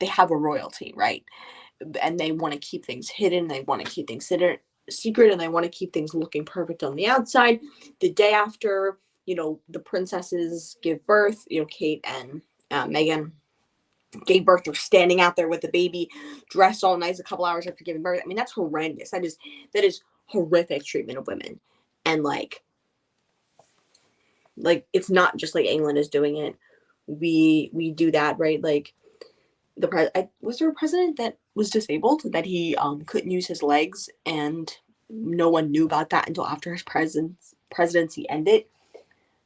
have a royalty, right? And they want to keep things hidden, they want to keep things secret, and they want to keep things looking perfect on the outside. The day after, the princesses give birth, Kate and Meghan gave birth, they're standing out there with the baby, dressed all nice a couple hours after giving birth. I mean, that's horrendous. That is horrific treatment of women. And like it's not just like England is doing it. We do that, right? Like was there a president that was disabled that he couldn't use his legs, and no one knew about that until after his presidency ended,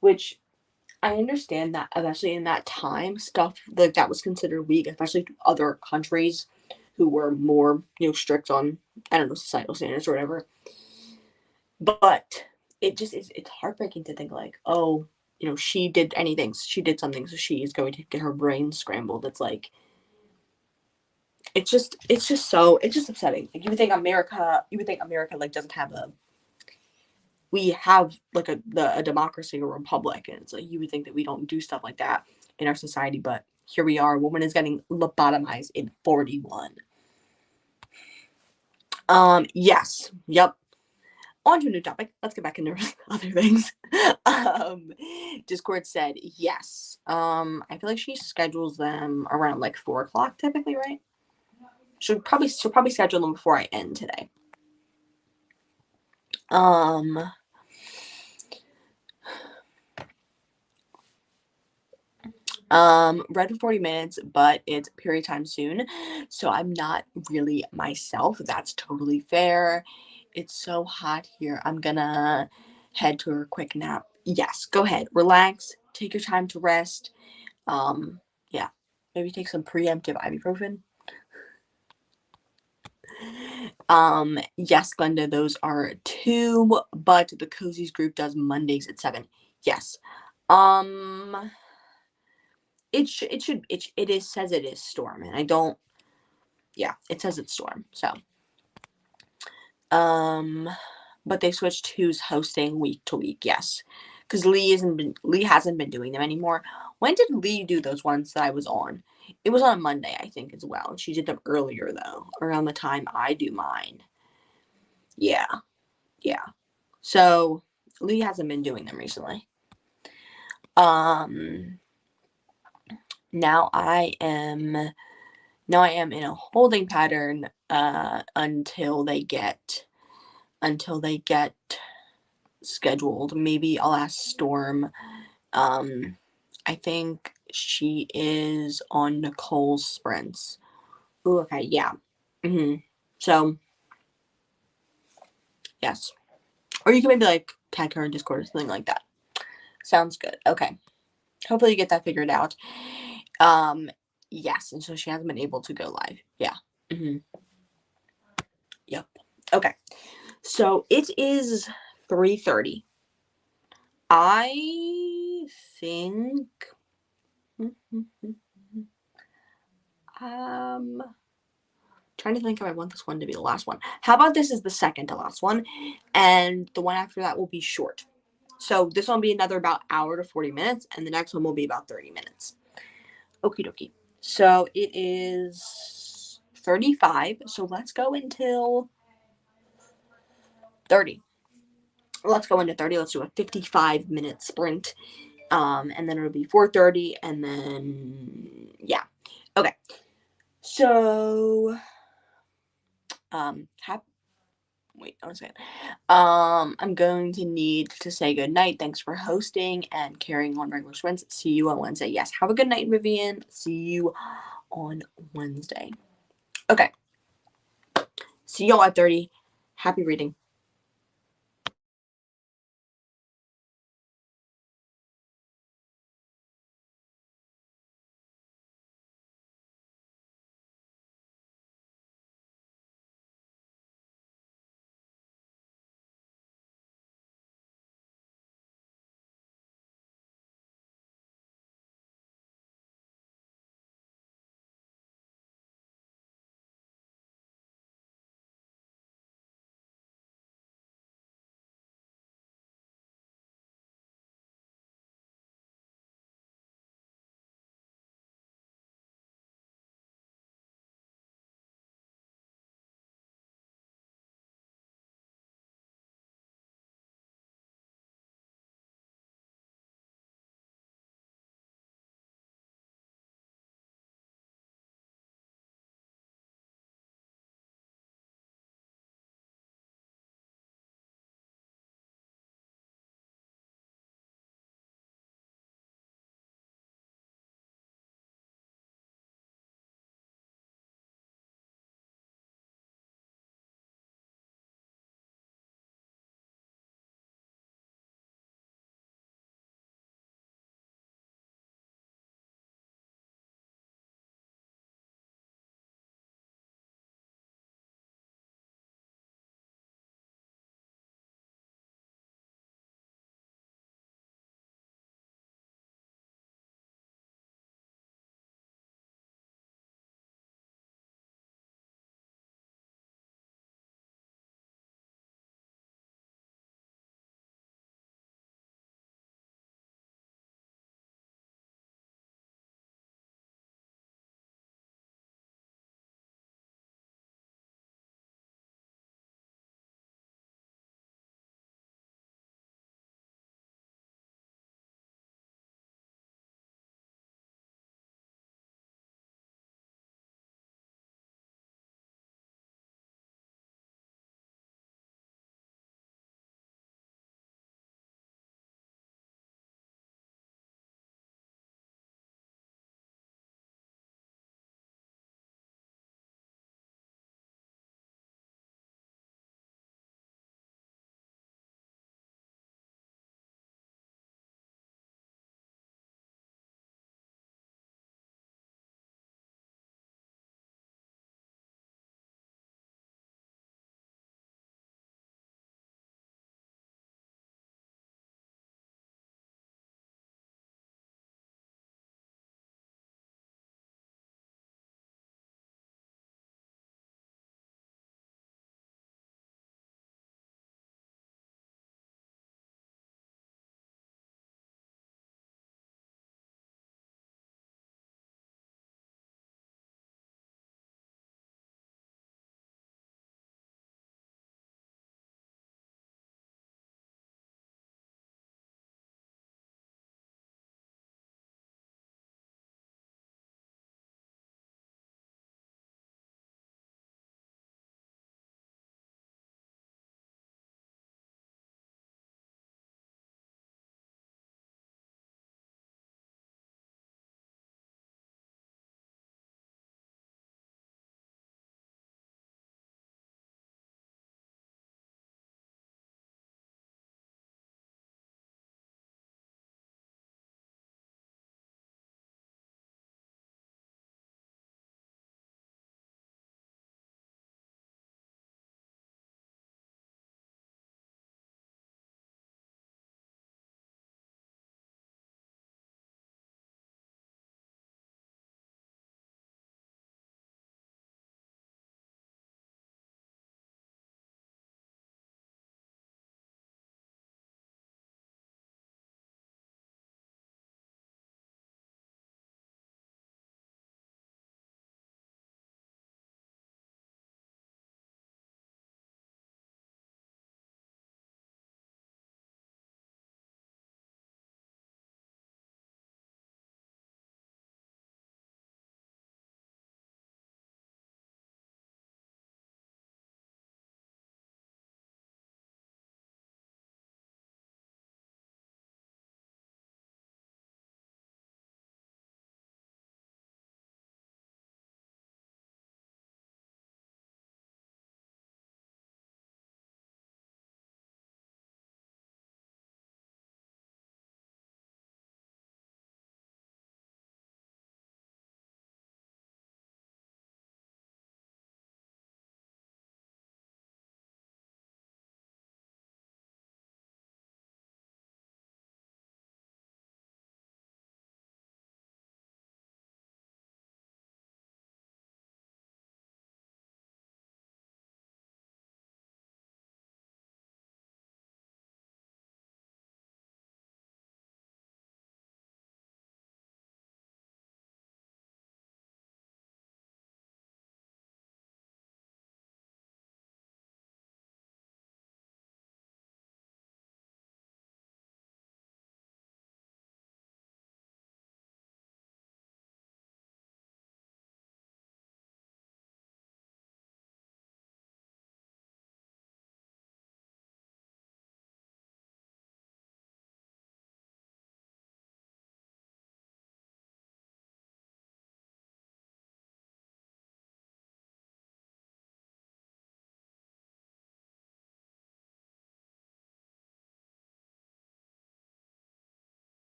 which I understand that, especially in that time, stuff like that was considered weak, especially to other countries who were more, strict on, I don't know, societal standards or whatever. But it's heartbreaking to think like, oh, she did something, so she is going to get her brain scrambled. It's like, it's just upsetting. Like you would think America like doesn't have we have like a democracy or republic, and it's like you would think that we don't do stuff like that in our society, but here we are. A woman is getting lobotomized in 41. Yes, yep. On to a new topic. Let's get back into other things. um Discord said yes. I feel like she schedules them around like 4 o'clock typically, right? She'll probably schedule them before I end today. um Read for 40 minutes, but it's period time soon. So I'm not really myself. That's totally fair. It's so hot here. I'm gonna head to a quick nap. Yes, go ahead. Relax. Take your time to rest. Yeah. Maybe take some preemptive ibuprofen. Yes, Glenda, those are two, but the Cozies group does Mondays at 7. Yes. Um it is says it is Storm, and I don't. Yeah, it says it's Storm. So um but they switched who's hosting week to week. Yes, because Lee hasn't been doing them anymore. When did Lee do those ones that I was on? It was on Monday, I think, as well. She did them earlier though, around the time I do mine. Yeah, yeah. So Lee hasn't been doing them recently. um now I am in a holding pattern until they get scheduled. Maybe I'll ask Storm. I think she is on Nicole's sprints. Ooh, okay, yeah. So yes, or you can maybe like tag her in Discord or something like that. Sounds good. Okay, hopefully you get that figured out. Um, yes, and so she hasn't been able to go live. Yeah. Yep. Okay. So it is 3:30. I think trying to think if I want this one to be the last one. How about this is the second to last one, and the one after that will be short. So this one will be another about hour to 40 minutes, and the next one will be about 30 minutes. Okie dokie. So it is 35. So let's go until 30. Let's go into 30. Let's do a 55-minute sprint. And then it'll be 4:30, and then yeah. Okay. So wait, I was saying. I'm going to need to say good night. Thanks for hosting and carrying on regular sprints. See you on Wednesday. Yes, have a good night, Vivian. See you on Wednesday. Okay. See y'all at 30. Happy reading.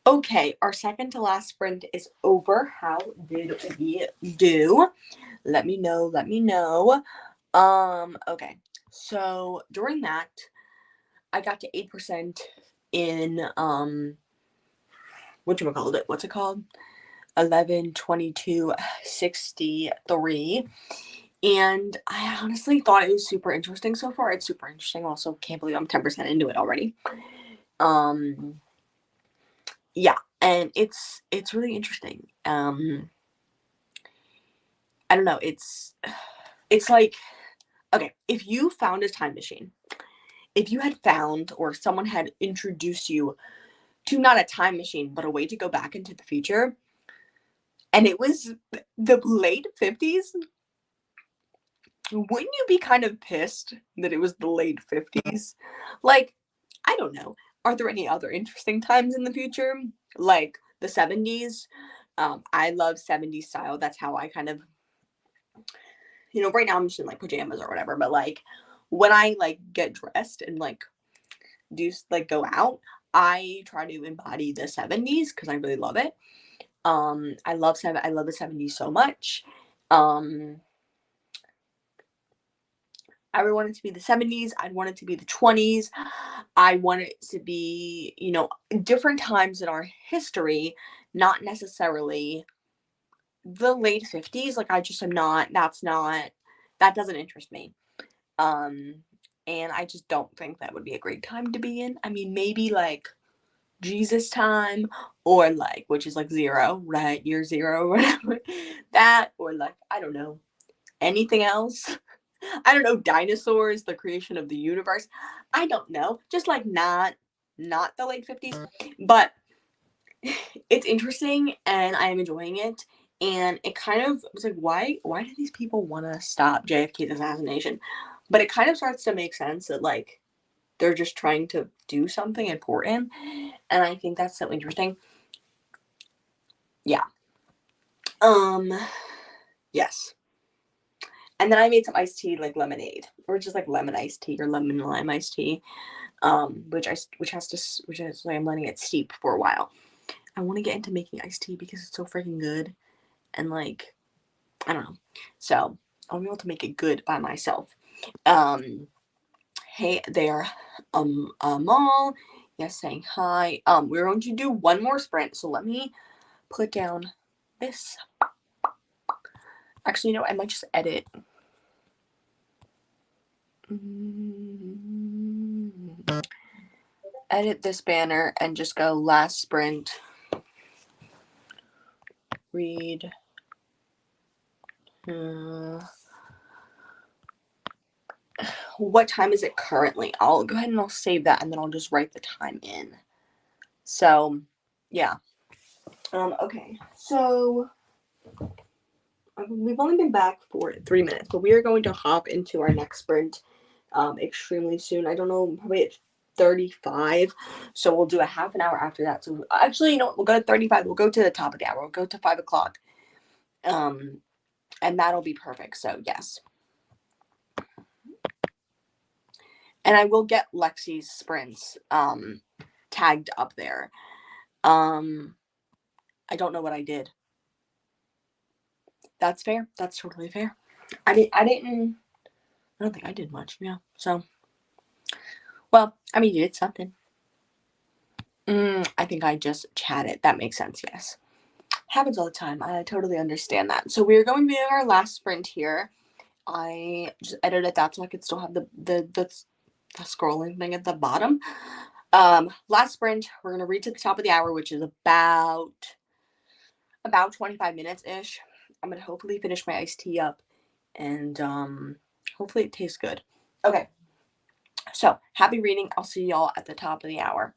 Okay, our second to last sprint is over. How did we do? Let me know. Let me know. Okay. So during that, I got to 8% in whatchamacallit it? What's it called? 11, 22, 63. And I honestly thought it was super interesting so far. It's super interesting. Also, can't believe I'm 10% into it already. Um yeah, and it's really interesting. I don't know, it's like, okay, if you found a time machine, if you had found or someone had introduced you to not a time machine, but a way to go back into the future, and it was the late 50s, wouldn't you be kind of pissed that it was the late 50s? Like, I don't know. Are there any other interesting times in the future? Like the 70s? I love 70s style. That's how I kind of, right now I'm just in like pajamas or whatever, but like when I like get dressed and like like go out, I try to embody the 70s because I really love it. I love the 70s so much. Um I would want it to be the 70s. I'd want it to be the 20s. I want it to be, different times in our history, not necessarily the late 50s. Like, I just am not, that doesn't interest me. Um, and I just don't think that would be a great time to be in. I mean, maybe like Jesus time, or like, which is like zero, right? Year zero, or whatever. That, or like, I don't know, anything else. I don't know, dinosaurs, the creation of the universe. I don't know. Just like not the late 50s. But it's interesting and I am enjoying it. And it kind of was like, why do these people want to stop JFK's assassination? But it kind of starts to make sense that like they're just trying to do something important. And I think that's so interesting. Yeah. Um yes. And then I made some iced tea, like lemonade, or just like lemon iced tea or lemon lime iced tea. Which is why I'm letting it steep for a while. I want to get into making iced tea because it's so freaking good, and like, I don't know. So I'll be able to make it good by myself. Um, hey there, Amal. Yes, saying hi. We're going to do one more sprint, so let me put down this. Actually, I might just edit. Edit this banner and just go last sprint. Read. What time is it currently? I'll go ahead and I'll save that and then I'll just write the time in. So, yeah. Okay. So, we've only been back for 3 minutes, but we are going to hop into our next sprint extremely soon. I don't know, probably at 35. So, we'll do a half an hour after that. So, actually, we'll go to 35. We'll go to the top of the hour. We'll go to 5 o'clock. And that'll be perfect. So, yes. And I will get Lexi's sprints tagged up there. I don't know what I did. That's fair. That's totally fair. I don't think I did much. Yeah. So, well, I mean, you did something. I think I just chatted. That makes sense. Yes. Happens all the time. I totally understand that. So we're going to be our last sprint here. I just edited that so I could still have the scrolling thing at the bottom. Last sprint, we're gonna read to the top of the hour, which is about 25 minutes ish. I'm gonna hopefully finish my iced tea up and hopefully it tastes good. Okay. So happy reading. I'll see y'all at the top of the hour.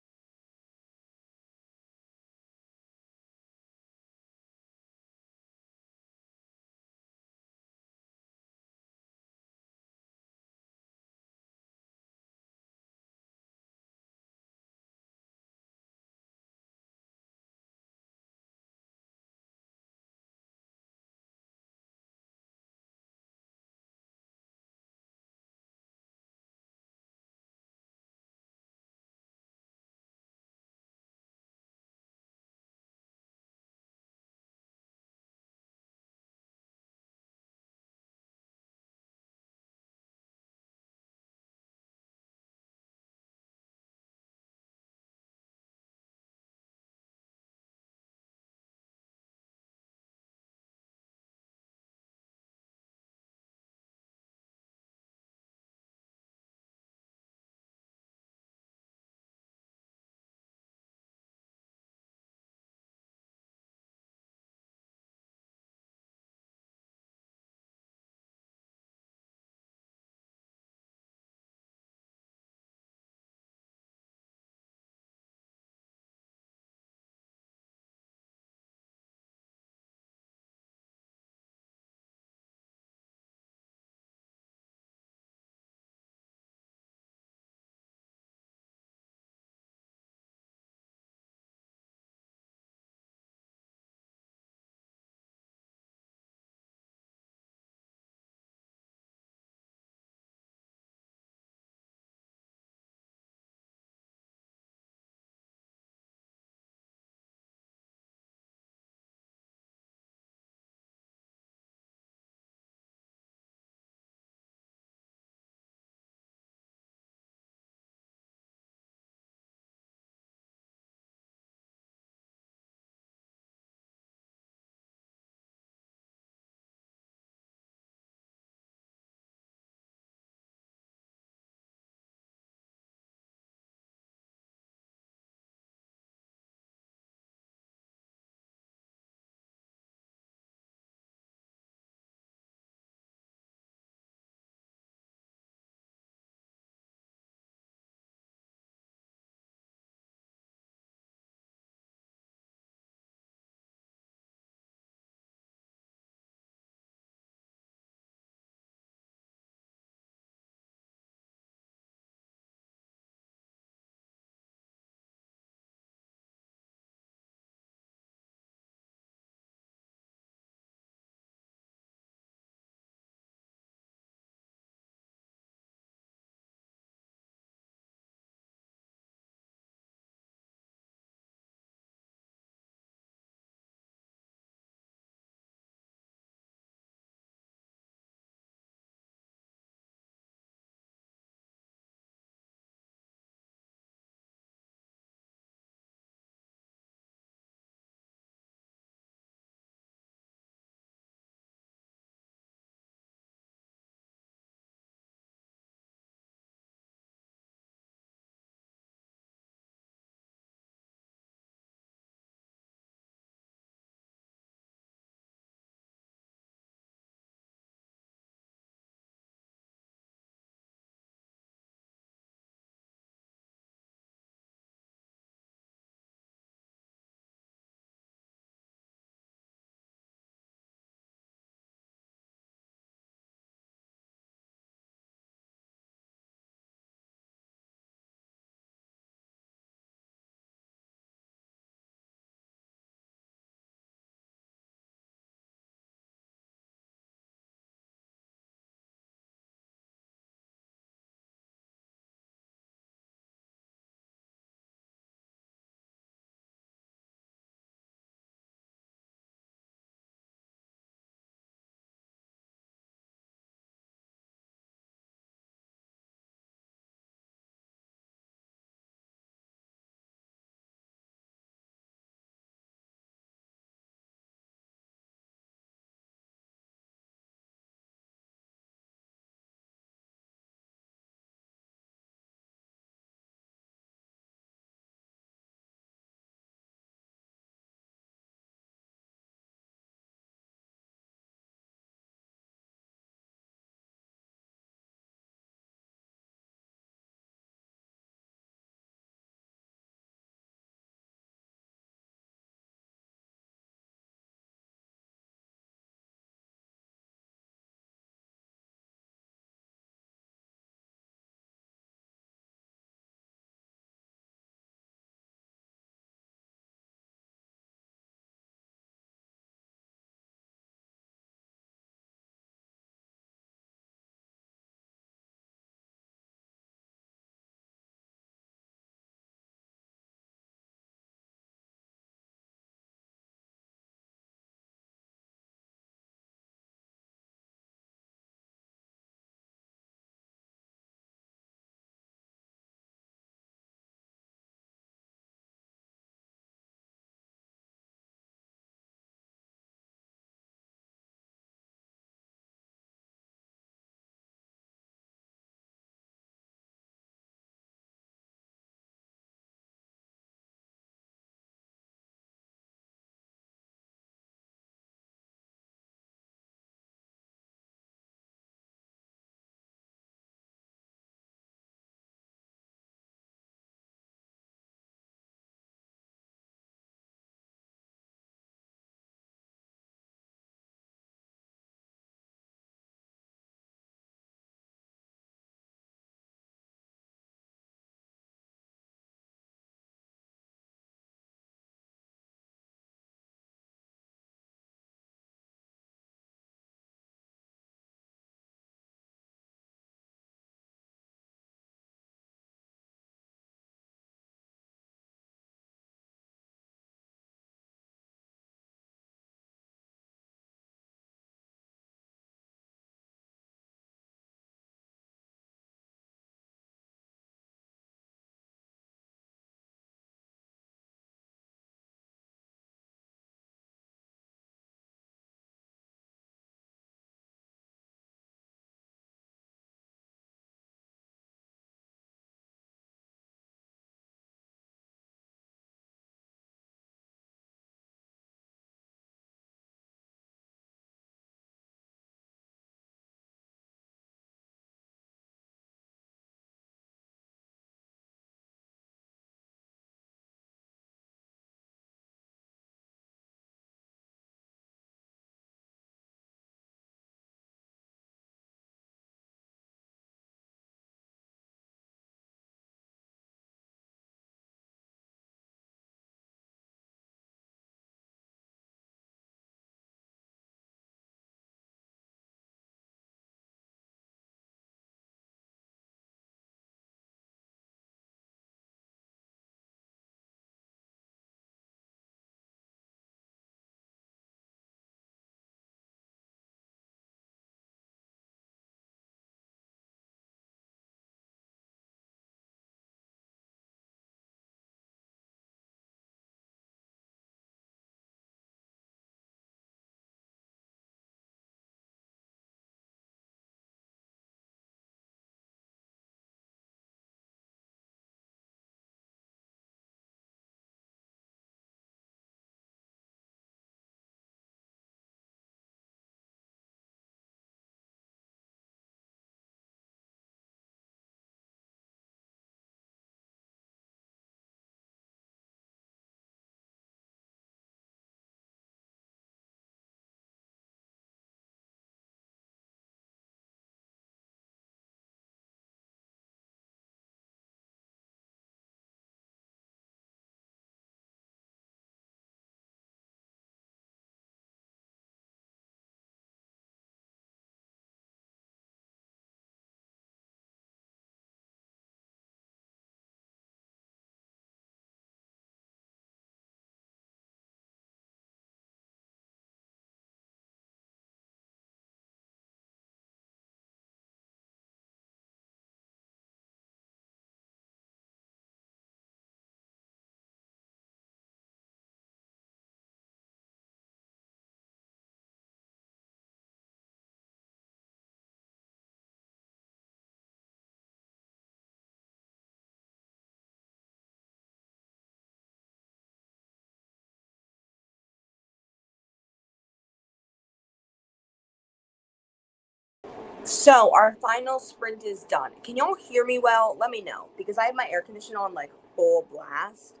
So our final sprint is done. Can y'all hear me well? Let me know, because I have my air conditioner on like full blast,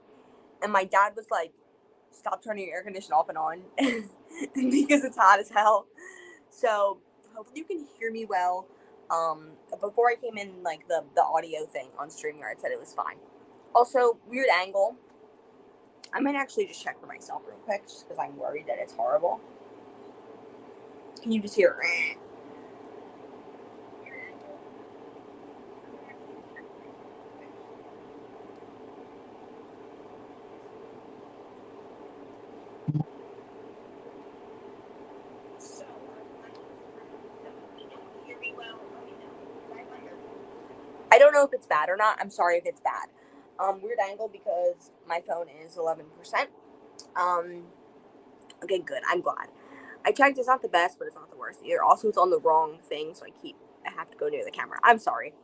and my dad was like, "Stop turning your air conditioner off and on," because it's hot as hell. So hopefully you can hear me well. Before I came in, like the audio thing on StreamYard said it was fine. Also, weird angle. I might actually just check for myself real quick, just because I'm worried that it's horrible. Can you just hear? I don't know if it's bad or not. I'm sorry if it's bad. Weird angle because my phone is 11%. Okay, good. I'm glad. I checked. It's not the best, but it's not the worst either. Also, it's on the wrong thing, so I have to go near the camera. I'm sorry.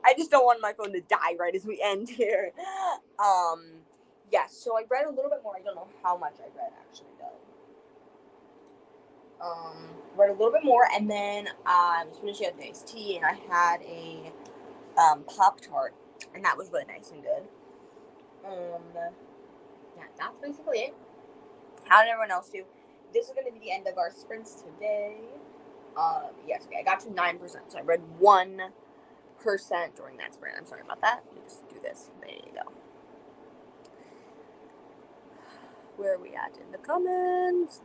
I just don't want my phone to die right as we end here. Yes. So I read a little bit more. I don't know how much I read actually though. Read a little bit more, and then I was finishing up the iced tea, and I had a Pop-Tart, and that was really nice and good. Yeah, that's basically it. How did everyone else do? This is going to be the end of our sprints today. Yes, okay, I got to 9%, so I read 1% during that sprint. I'm sorry about that. Let me just do this. There you go. Where are we at in the comments?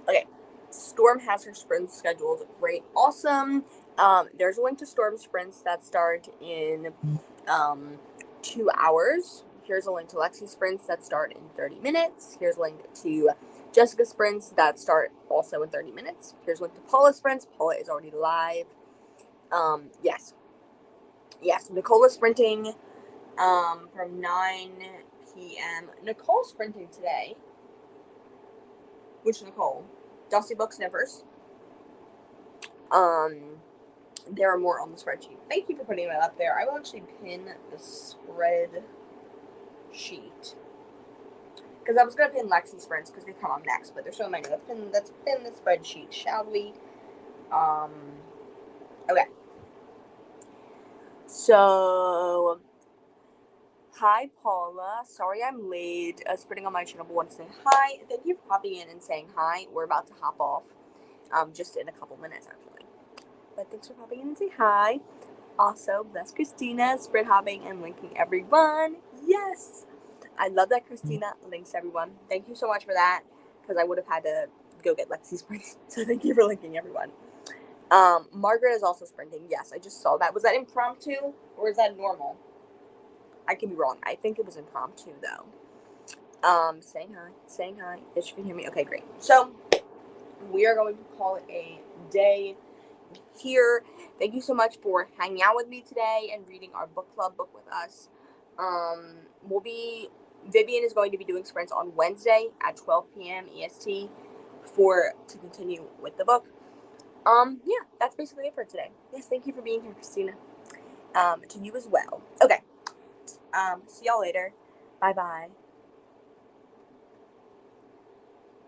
Okay, Storm has her sprint scheduled. Great, awesome. There's a link to Storm sprints that start in 2 hours. Here's a link to Lexi sprints that start in 30 minutes. Here's a link to Jessica sprints that start also in 30 minutes. Here's a link to Paula sprints. Paula is already live. Yes, Nicole is sprinting from 9 p.m. Nicole's sprinting today. Which Nicole? Dusty Book Sniffers. There are more on the spreadsheet. Thank you for putting that up there. I will actually pin the spread sheet, because I was gonna pin Lexi sprints because they come up next, but there's so many. Let's pin the spreadsheet, shall we? Okay. So, hi Paula. Sorry I'm late. Sprinting on my channel, but want to say hi. Thank you for popping in and saying hi. We're about to hop off. Just in a couple minutes actually. But thanks for popping in and say hi. Also, bless Christina, spread hopping and linking everyone. Yes! I love that Christina links everyone. Thank you so much for that, because I would have had to go get Lexi's sprint. So thank you for linking everyone. Margaret is also sprinting. Yes, I just saw that. Was that impromptu or is that normal? I could be wrong. I think it was impromptu though. Saying hi. Yes, you can hear me. Okay, great. So we are going to call it a day here. Thank you so much for hanging out with me today and reading our book club book with us. Vivian is going to be doing sprints on Wednesday at 12 p.m. EST to continue with the book. Yeah, that's basically it for today. Yes, thank you for being here, Christina. To you as well. Okay. See y'all later. Bye bye.